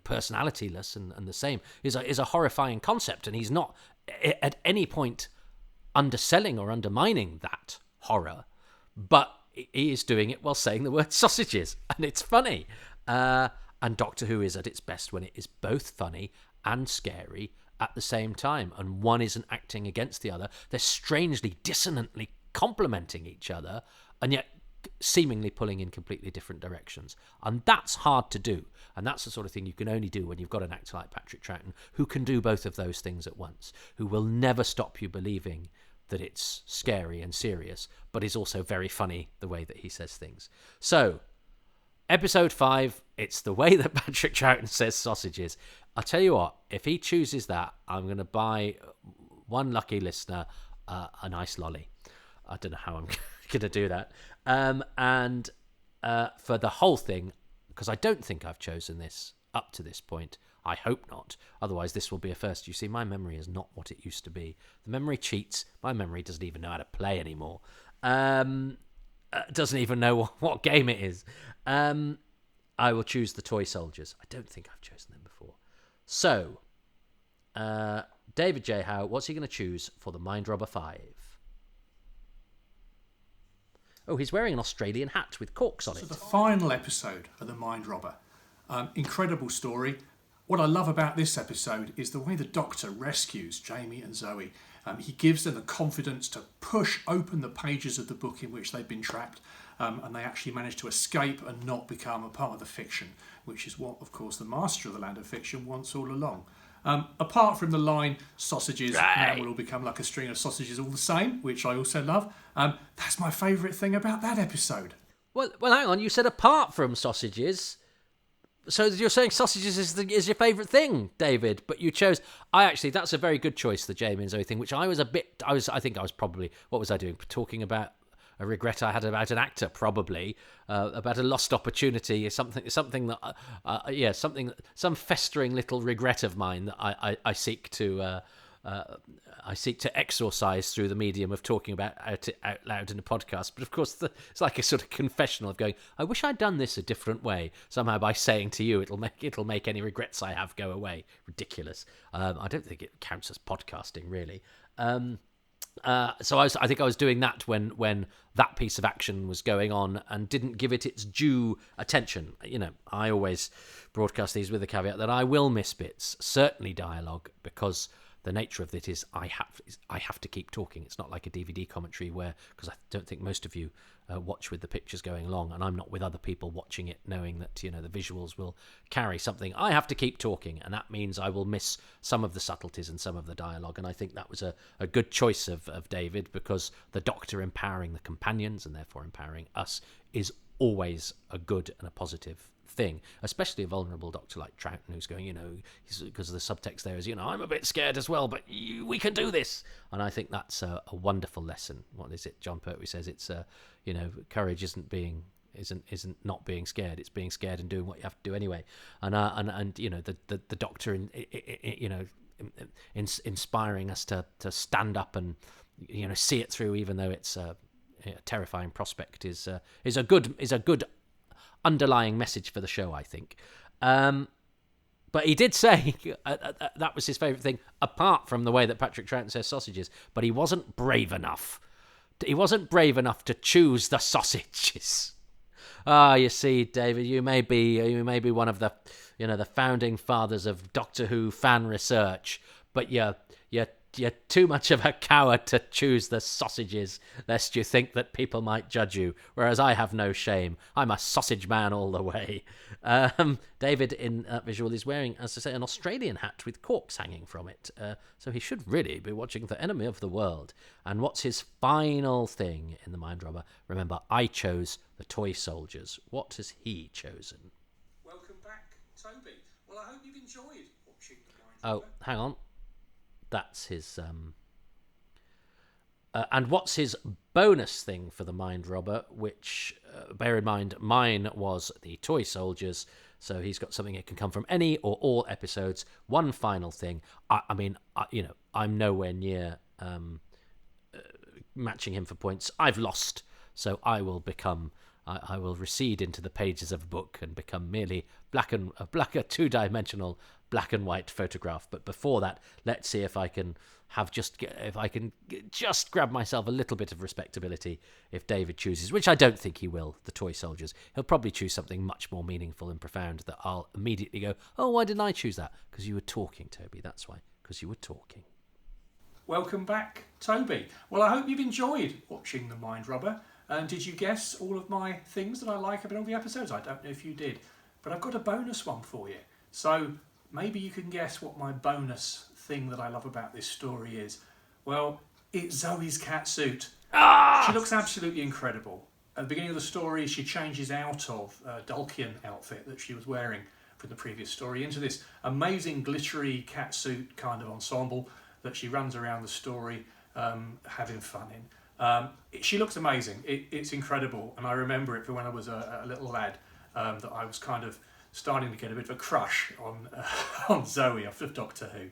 personalityless and the same, is a horrifying concept. And he's not at any point underselling or undermining that horror. But he is doing it while saying the word sausages. And it's funny. And Doctor Who is at its best when it is both funny and scary at the same time, and one isn't acting against the other. They're strangely, dissonantly complementing each other, and yet seemingly pulling in completely different directions. And that's hard to do, and that's the sort of thing you can only do when you've got an actor like Patrick Troughton, who can do both of those things at once, who will never stop you believing that it's scary and serious, but is also very funny the way that he says things. So, episode 5, it's the way that Patrick Troughton says sausages. I'll tell you what, if he chooses that, I'm going to buy one lucky listener a nice lolly. I don't know how I'm going to do that. And for the whole thing, because I don't think I've chosen this up to this point, I hope not. Otherwise, this will be a first. You see, my memory is not what it used to be. The memory cheats. My memory doesn't even know how to play anymore. Doesn't even know what game it is. I will choose the toy soldiers. I don't think I've chosen them before. So, David J Howe, what's he going to choose for the Mind Robber 5? Oh, he's wearing an Australian hat with corks on it. So the final episode of The Mind Robber. Incredible story. What I love about this episode is the way the Doctor rescues Jamie and Zoe. He gives them the confidence to push open the pages of the book in which they've been trapped, and they actually manage to escape and not become a part of the fiction, which is what, of course, the master of the land of fiction wants all along. Apart from the line, sausages now will all become like a string of sausages all the same, which I also love. That's my favourite thing about that episode. Well, hang on. You said apart from sausages, So you're saying sausages is your favourite thing, David, but you chose. That's a very good choice, the Jamie and Zoe thing, which I think I was probably, what was I doing? Talking about a regret I had about an actor, probably about a lost opportunity, something that, some festering little regret of mine that I seek to. I seek to exorcise through the medium of talking about out loud in a podcast. But of course, it's like a sort of confessional of going, I wish I'd done this a different way. Somehow by saying to you, it'll make any regrets I have go away. Ridiculous. I don't think it counts as podcasting, really. So I think I was doing that when that piece of action was going on and didn't give it its due attention. I always broadcast these with the caveat that I will miss bits, certainly dialogue, because the nature of it is I have to keep talking. It's not like a DVD commentary because I don't think most of you watch with the pictures going along, and I'm not with other people watching it knowing that the visuals will carry something. I have to keep talking, and that means I will miss some of the subtleties and some of the dialogue. And I think that was a good choice of David, because the Doctor empowering the companions and therefore empowering us is always a good and a positive thing, especially a vulnerable Doctor like Troughton, who's going, because the subtext there is, I'm a bit scared as well, but we can do this. And I think that's a wonderful lesson. What is it? John Pertwee says it's, courage isn't not being scared. It's being scared and doing what you have to do anyway. And the Doctor, inspiring us to stand up and see it through, even though it's a terrifying prospect, is a good underlying message for the show, I think. But he did say that was his favourite thing, apart from the way that Patrick Troughton says sausages, but he wasn't brave enough. He wasn't brave enough to choose the sausages. You see, David, you may be one of the founding fathers of Doctor Who fan research, but you're too much of a coward to choose the sausages, lest you think that people might judge you, whereas I have no shame. I'm a sausage man all the way. David, in that visual, is wearing, as I say, an Australian hat with corks hanging from it, so he should really be watching The Enemy of the World. And what's his final thing in The Mind Robber? Remember, I chose the toy soldiers. What has he chosen? Welcome back, Toby. Well, I hope you've enjoyed watching The Mind Robber. Oh, hang on. That's his... and what's his bonus thing for the Mind Robber, which, bear in mind, mine was the toy soldiers, so he's got something that can come from any or all episodes. One final thing. I'm nowhere near matching him for points. I've lost, so I will recede into the pages of a book and become merely a two-dimensional black and white photograph. But before that, let's see if I can just grab myself a little bit of respectability if David chooses, which I don't think he will, the toy soldiers. He'll probably choose something much more meaningful and profound that I'll immediately go, oh, why didn't I choose that? Because you were talking, Toby, that's why. Because you were talking. Welcome back, Toby. Well, I hope you've enjoyed watching The Mind Robber. And did you guess all of my things that I like about all the episodes? I don't know if you did, but I've got a bonus one for you. So maybe you can guess what my bonus thing that I love about this story is. Well, it's Zoe's catsuit. She looks absolutely incredible. At the beginning of the story, she changes out of a Dalkian outfit that she was wearing from the previous story into this amazing glittery catsuit kind of ensemble that she runs around the story having fun in. She looks amazing. It's incredible, and I remember it from when I was a little lad, that I was kind of starting to get a bit of a crush on Zoe off of Doctor Who.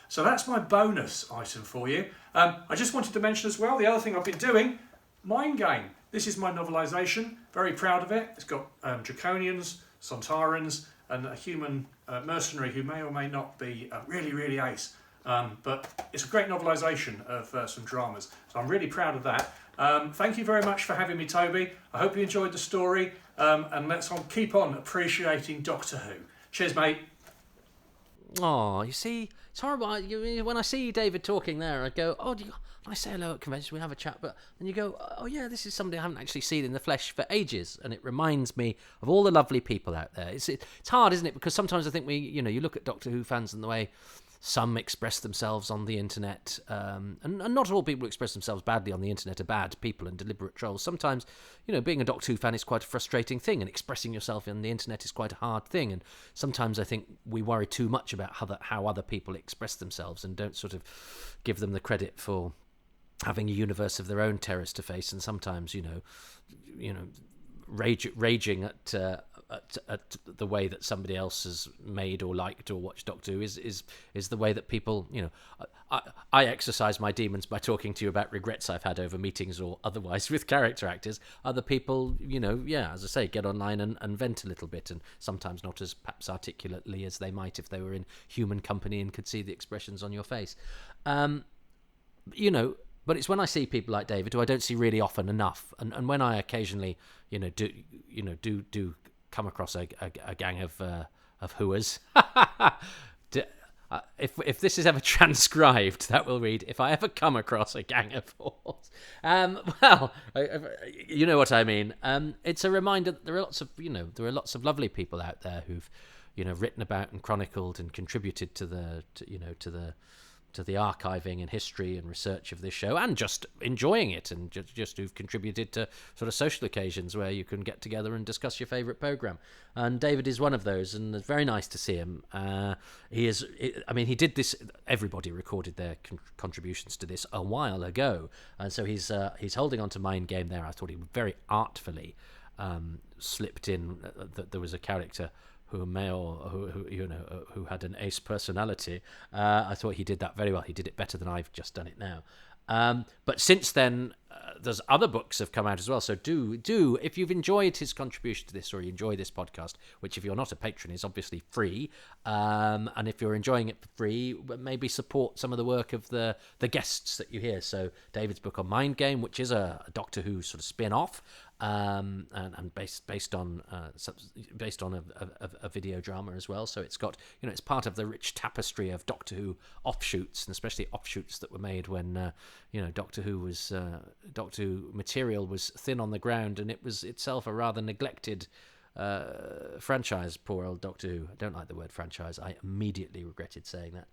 So that's my bonus item for you. I just wanted to mention as well, the other thing I've been doing, Mind Game. This is my novelisation, very proud of it. It's got Draconians, Sontarans, and a human mercenary who may or may not be really, really ace. But it's a great novelisation of some dramas, so I'm really proud of that. Thank you very much for having me, Toby. I hope you enjoyed the story, and let's keep on appreciating Doctor Who. Cheers, mate. Oh, you see, it's horrible. When I see David talking there, I go, oh, I say hello at conventions, we have a chat, but then you go, oh yeah, this is somebody I haven't actually seen in the flesh for ages, and it reminds me of all the lovely people out there. It's hard, isn't it? Because sometimes I think you look at Doctor Who fans and the way some express themselves on the internet, and not all people who express themselves badly on the internet are bad people and deliberate trolls. Sometimes, being a Doctor Who fan is quite a frustrating thing, and expressing yourself on the internet is quite a hard thing. And sometimes I think we worry too much about how other people express themselves and don't sort of give them the credit for having a universe of their own terrors to face. And sometimes, raging at the way that somebody else has made or liked or watched Doctor Who is the way that people, I exercise my demons by talking to you about regrets I've had over meetings or otherwise with character actors. Other people, as I say, get online and vent a little bit, and sometimes not as perhaps articulately as they might if they were in human company and could see the expressions on your face. But it's when I see people like David, who I don't see really often enough, and when I occasionally, do come across a gang of hooers. If this is ever transcribed, that will read, if I ever come across a gang of whores. You know what I mean. It's a reminder that there are lots of lovely people out there who've, written about and chronicled and contributed to the archiving and history and research of this show, and just enjoying it, and just who've contributed to sort of social occasions where you can get together and discuss your favourite programme. And David is one of those, and it's very nice to see him. He did this, everybody recorded their contributions to this a while ago, and so he's holding on to Mind Game there. I thought he very artfully slipped in that there was a character who had an ace personality. I thought he did that very well. He did it better than I've just done it now. But since then, there's other books have come out as well. So do if you've enjoyed his contribution to this, or you enjoy this podcast, which if you're not a patron is obviously free, and if you're enjoying it for free, maybe support some of the work of the guests that you hear. So David's book on Mind Game, which is a Doctor Who sort of spin-off, and based on a video drama as well. So it's got, it's part of the rich tapestry of Doctor Who offshoots, and especially offshoots that were made when Doctor Who material was thin on the ground, and it was itself a rather neglected franchise. Poor old Doctor Who. I don't like the word franchise. I immediately regretted saying that.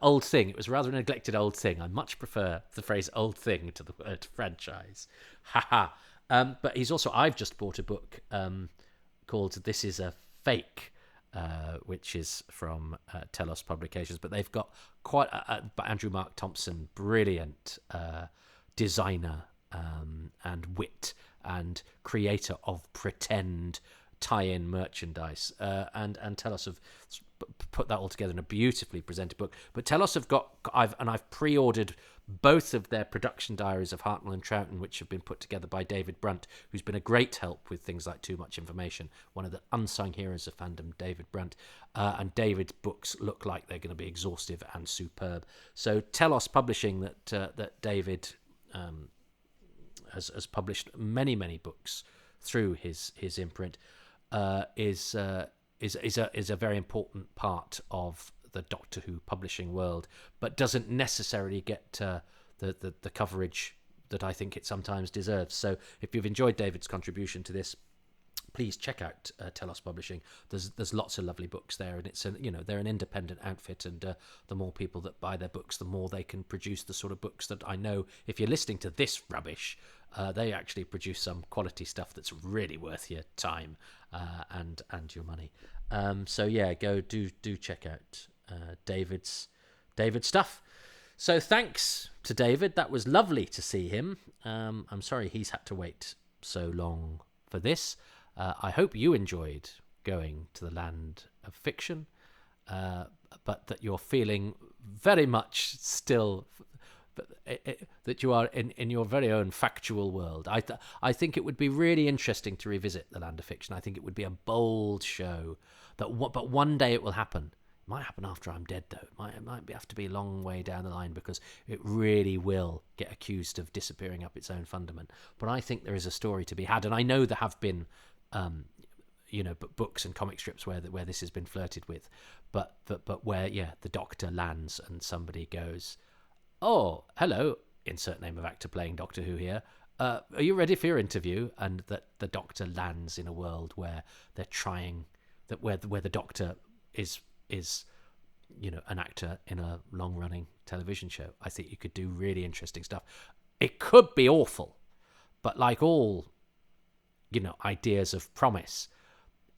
Old thing. It was rather a neglected old thing. I much prefer the phrase old thing to the word franchise. Haha. But I've just bought a book called This Is a Fake, which is from Telos Publications. But they've got quite Andrew Mark Thompson, brilliant designer and wit and creator of pretend tie-in merchandise, and Telos have put that all together in a beautifully presented book. But Telos have I've pre-ordered both of their production diaries of Hartnell and Troughton, which have been put together by David Brunt, who's been a great help with things like Too Much Information, one of the unsung heroes of fandom, David Brunt. And David's books look like they're going to be exhaustive and superb. So Telos Publishing, that David has published many books through his imprint, is a very important part of the Doctor Who publishing world, but doesn't necessarily get the coverage that I think it sometimes deserves. So if you've enjoyed David's contribution to this, please check out Telos Publishing. There's lots of lovely books there, and they're an independent outfit, and the more people that buy their books, the more they can produce the sort of books that I know, if you're listening to this rubbish, they actually produce some quality stuff that's really worth your time and your money. So yeah, go do check out David's stuff. So thanks to David. That was lovely to see him. I'm sorry he's had to wait so long for this. I hope you enjoyed going to the land of fiction, but that you're feeling very much still that you are in your very own factual world. I think it would be really interesting to revisit the land of fiction. I think it would be a bold show, but one day it will happen. It might happen after I'm dead, though. It might have to be a long way down the line, because it really will get accused of disappearing up its own fundament. But I think there is a story to be had, and I know there have been books and comic strips where this has been flirted with, but where the Doctor lands and somebody goes, "Oh, hello, insert name of actor playing Doctor Who here. Are you ready for your interview?" And that the Doctor lands in a world where they're trying, where the Doctor is an actor in a long-running television show. I think you could do really interesting stuff. It could be awful, but like all, ideas of promise,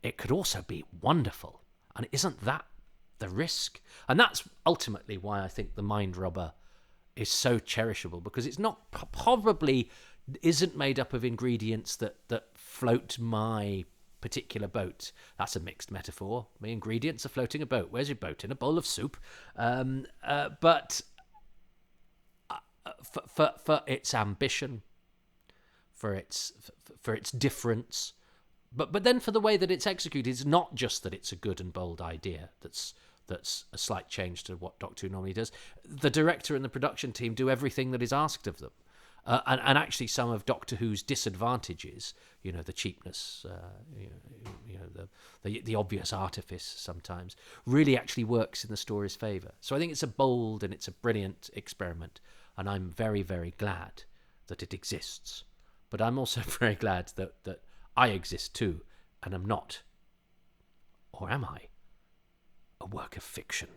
it could also be wonderful. And isn't that the risk? And that's ultimately why I think The Mind Robber is so cherishable, because it's not probably isn't made up of ingredients that float my particular boat. That's a mixed metaphor. My ingredients are floating a boat. Where's your boat? In a bowl of soup. But for its ambition, for its difference, but then for the way that it's executed, it's not just that it's a good and bold idea. That's a slight change to what Doctor Who normally does. The director and the production team do everything that is asked of them. And actually, some of Doctor Who's disadvantages, the cheapness, the obvious artifice sometimes, really actually works in the story's favour. So I think it's a bold and it's a brilliant experiment, and I'm very, very glad that it exists. But I'm also very glad that I exist too, and am not, or am I, a work of fiction?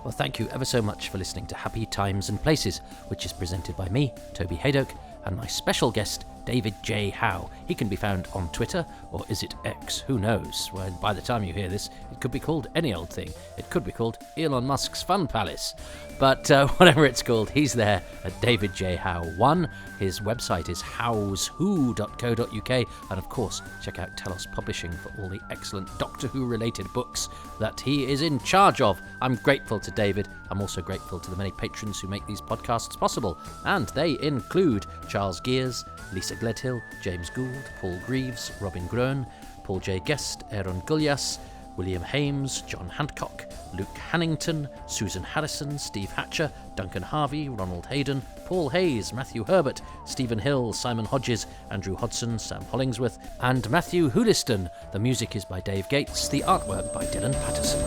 Well, thank you ever so much for listening to Happy Times and Places, which is presented by me, Toby Hadoke, and my special guest, David J Howe. He can be found on Twitter, or is it X? Who knows? Well, by the time you hear this, it could be called any old thing. It could be called Elon Musk's Fun Palace. But whatever it's called, he's there at David J Howe 1. His website is howswho.co.uk. And of course, check out Telos Publishing for all the excellent Doctor Who related books that he is in charge of. I'm grateful to David. I'm also grateful to the many patrons who make these podcasts possible. And they include Charles Gears, Lisa Gledhill, James Gould, Paul Greaves, Robin Groen, Paul J. Guest, Aaron Gullias, William Hames, John Hancock, Luke Hannington, Susan Harrison, Steve Hatcher, Duncan Harvey, Ronald Hayden, Paul Hayes, Matthew Herbert, Stephen Hill, Simon Hodges, Andrew Hodson, Sam Hollingsworth, and Matthew Hooliston. The music is by Dave Gates, the artwork by Dylan Patterson.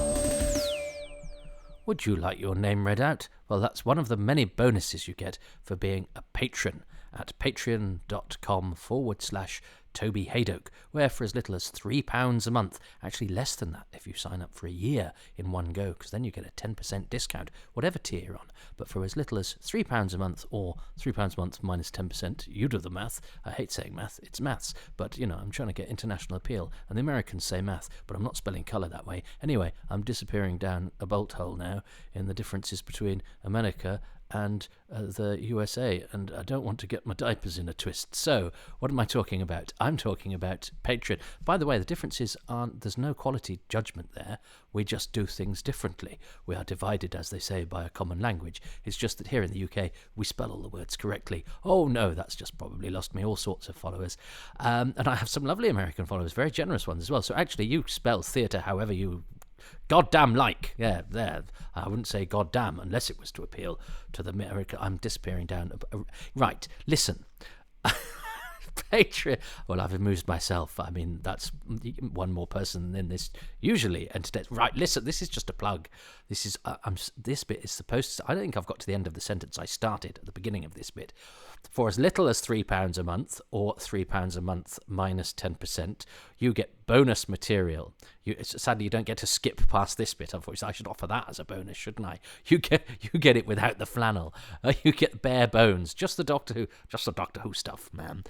Would you like your name read out? Well, that's one of the many bonuses you get for being a patron at patreon.com/Toby Hadoke, where for as little as £3 a month, actually less than that if you sign up for a year in one go, because then you get a 10% discount, whatever tier you're on. But for as little as £3 a month, or £3 a month minus 10%, you do the math. I hate saying math, it's maths, but I'm trying to get international appeal, and the Americans say math, but I'm not spelling colour that way. Anyway, I'm disappearing down a bolt hole now in the differences between America and the USA, and I don't want to get my diapers in a twist. So, what am I talking about? I'm talking about Patreon. By the way, the differences aren't, there's no quality judgment there. We just do things differently. We are divided, as they say, by a common language. It's just that here in the UK, we spell all the words correctly. Oh no, that's just probably lost me all sorts of followers. And I have some lovely American followers, very generous ones as well. So actually, you spell theatre however you goddamn like. Yeah, there. I wouldn't say goddamn unless it was to appeal to the American. I'm disappearing down. Right, listen. Patreon. Well, I've amused myself. I mean, that's one more person than this usually entertains. Right, listen, this is just a plug. This is this bit is supposed to. I don't think I've got to the end of the sentence I started at the beginning of this bit. For as little as £3 a month, or £3 a month minus 10%, you get bonus material. Sadly, you don't get to skip past this bit. Unfortunately, I should offer that as a bonus, shouldn't I? You get it without the flannel. You get bare bones, just the Doctor Who stuff, man.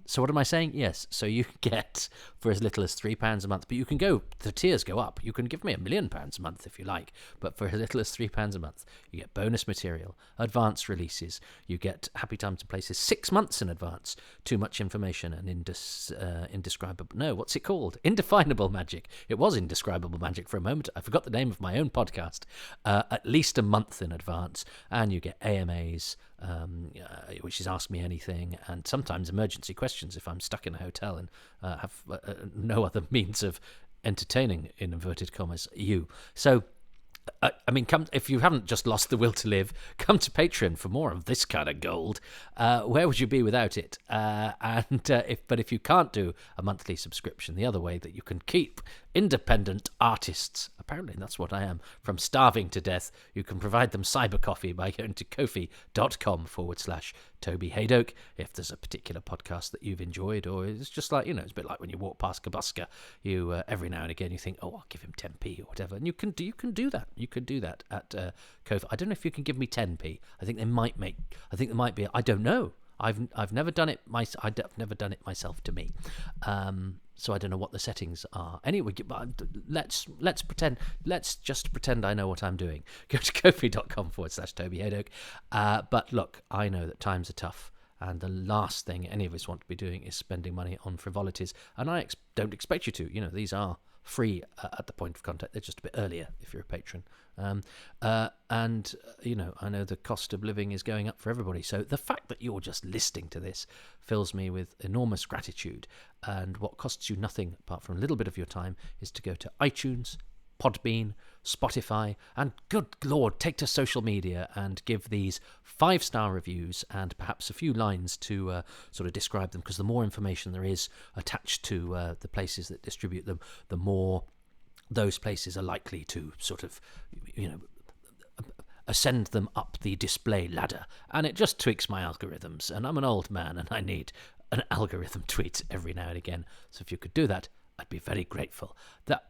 So what am I saying? Yes. So you get for as little as £3 a month, but you can go. The tiers go up. You can give me £1 million a month if you like, but for as little as £3 a month, you get bonus material, advance releases. You get Happy Times and Places 6 months in advance. Too much information and indescribable. No, what's it called? Indefinable magic. It was indescribable magic for a moment. I forgot the name of my own podcast. At least a month in advance, and you get AMAs, which is Ask Me Anything, and sometimes emergency questions if I'm stuck in a hotel and have no other means of entertaining, in inverted commas, you. So, I mean, come if you haven't just lost the will to live, come to Patreon for more of this kind of gold. Where would you be without it? But if you can't do a monthly subscription, the other way that you can keep independent artists, apparently that's what I am, from starving to death. You can provide them cyber coffee by going to kofi.com/Toby Hadoke. If there's a particular podcast that you've enjoyed, or it's just like, it's a bit like when you walk past Kabuska, you every now and again you think, oh, I'll give him 10p or whatever, and you can do that. You can do that at Kofi. I don't know if you can give me 10p. I think there might be. I don't know. I've never done it. I've never done it myself to me. So I don't know what the settings are. Anyway, let's pretend. Let's just pretend I know what I'm doing. Go to kofi.com/Toby Hadoke. But look, I know that times are tough, and the last thing any of us want to be doing is spending money on frivolities. And I don't expect you to. These are free at the point of contact. They're just a bit earlier if you're a patron. And I know the cost of living is going up for everybody. So the fact that you're just listening to this fills me with enormous gratitude. And what costs you nothing apart from a little bit of your time is to go to iTunes, Podbean, Spotify, and good Lord, take to social media and give these 5-star reviews and perhaps a few lines to sort of describe them, because the more information there is attached to the places that distribute them, the more those places are likely to sort of, ascend them up the display ladder. And it just tweaks my algorithms, and I'm an old man and I need an algorithm tweet every now and again. So if you could do that, I'd be very grateful. That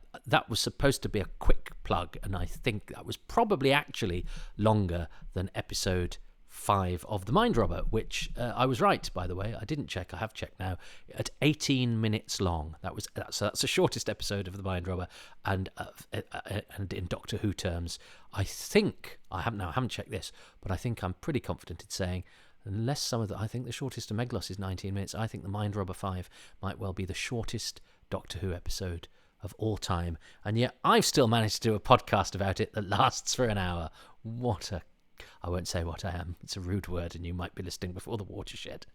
was supposed to be a quick plug, and I think that was probably actually longer than episode 5 of The Mind Robber, which I was right, by the way. I didn't check. I have checked now. At 18 minutes long. So that's the shortest episode of The Mind Robber, and in Doctor Who terms, I haven't checked this, but I think I'm pretty confident in saying, unless I think the shortest of Meglos is 19 minutes. I think The Mind Robber 5 might well be the shortest Doctor Who episode of all time, and yet I've still managed to do a podcast about it that lasts for an hour. I won't say what I am. It's a rude word, and you might be listening before the watershed.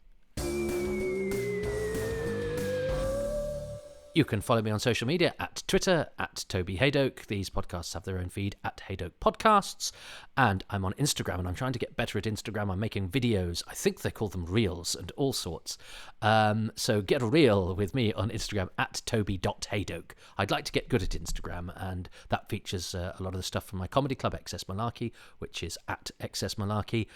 You can follow me on social media at Twitter, at Toby Hadoke. These podcasts have their own feed at Hadoke Podcasts. And I'm on Instagram, and I'm trying to get better at Instagram. I'm making videos. I think they call them reels and all sorts. So get a reel with me on Instagram at Toby.Hadoke. I'd like to get good at Instagram, and that features a lot of the stuff from my comedy club, Excess Malarkey, which is at Excess Malarkey,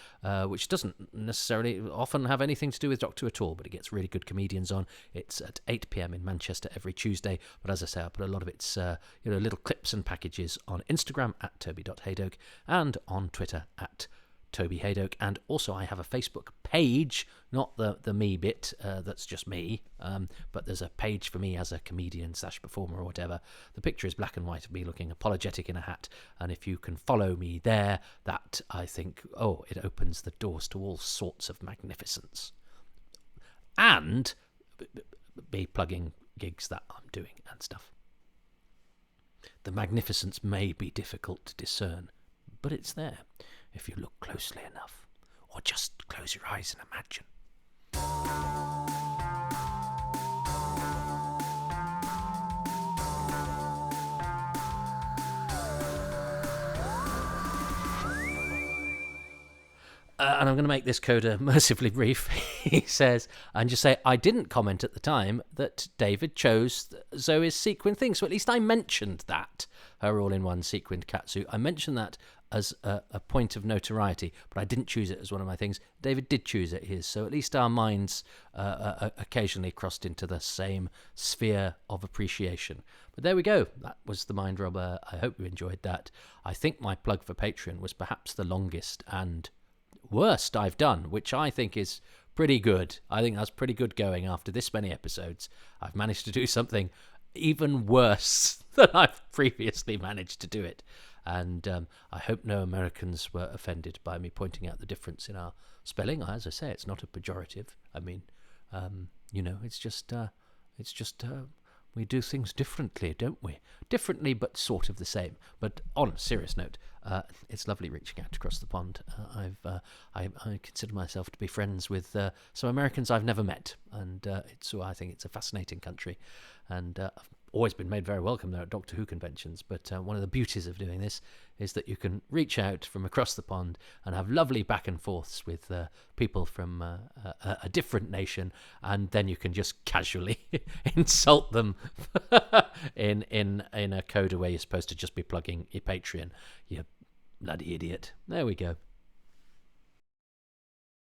which doesn't necessarily often have anything to do with Doctor Who at all, but it gets really good comedians on. It's at 8 p.m. in Manchester every Tuesday, but as I say, I put a lot of its little clips and packages on Instagram at Toby.Hadoke and on Twitter at Toby Hadoke. And also I have a Facebook page, not the me bit, that's just me, but there's a page for me as a comedian / performer or whatever. The picture is black and white of me looking apologetic in a hat, and if you can follow me there, that I think, it opens the doors to all sorts of magnificence. And be plugging gigs that I'm doing and stuff. The magnificence may be difficult to discern, but it's there if you look closely enough, or just close your eyes and imagine. And I'm going to make this coda mercifully brief. He says, and just say, I didn't comment at the time that David chose Zoe's sequin thing. So at least I mentioned that, her all-in-one sequined catsuit. I mentioned that as a point of notoriety, but I didn't choose it as one of my things. David did choose it his, so at least our minds occasionally crossed into the same sphere of appreciation. But there we go. That was The Mind Robber. I hope you enjoyed that. I think my plug for Patreon was perhaps the longest and worst I've done, which I think is pretty good. I think that's pretty good going after this many episodes. I've managed to do something even worse than I've previously managed to do it. And I hope no Americans were offended by me pointing out the difference in our spelling. As I say, it's not a pejorative. I mean, it's just we do things differently, don't we? Differently, but sort of the same. But on a serious note, it's lovely reaching out across the pond. I consider myself to be friends with some Americans I've never met, and I think it's a fascinating country. And always been made very welcome there at Doctor Who conventions, but one of the beauties of doing this is that you can reach out from across the pond and have lovely back and forths with people from a different nation, and then you can just casually insult them in a coda where you're supposed to just be plugging your Patreon. You bloody idiot. There we go.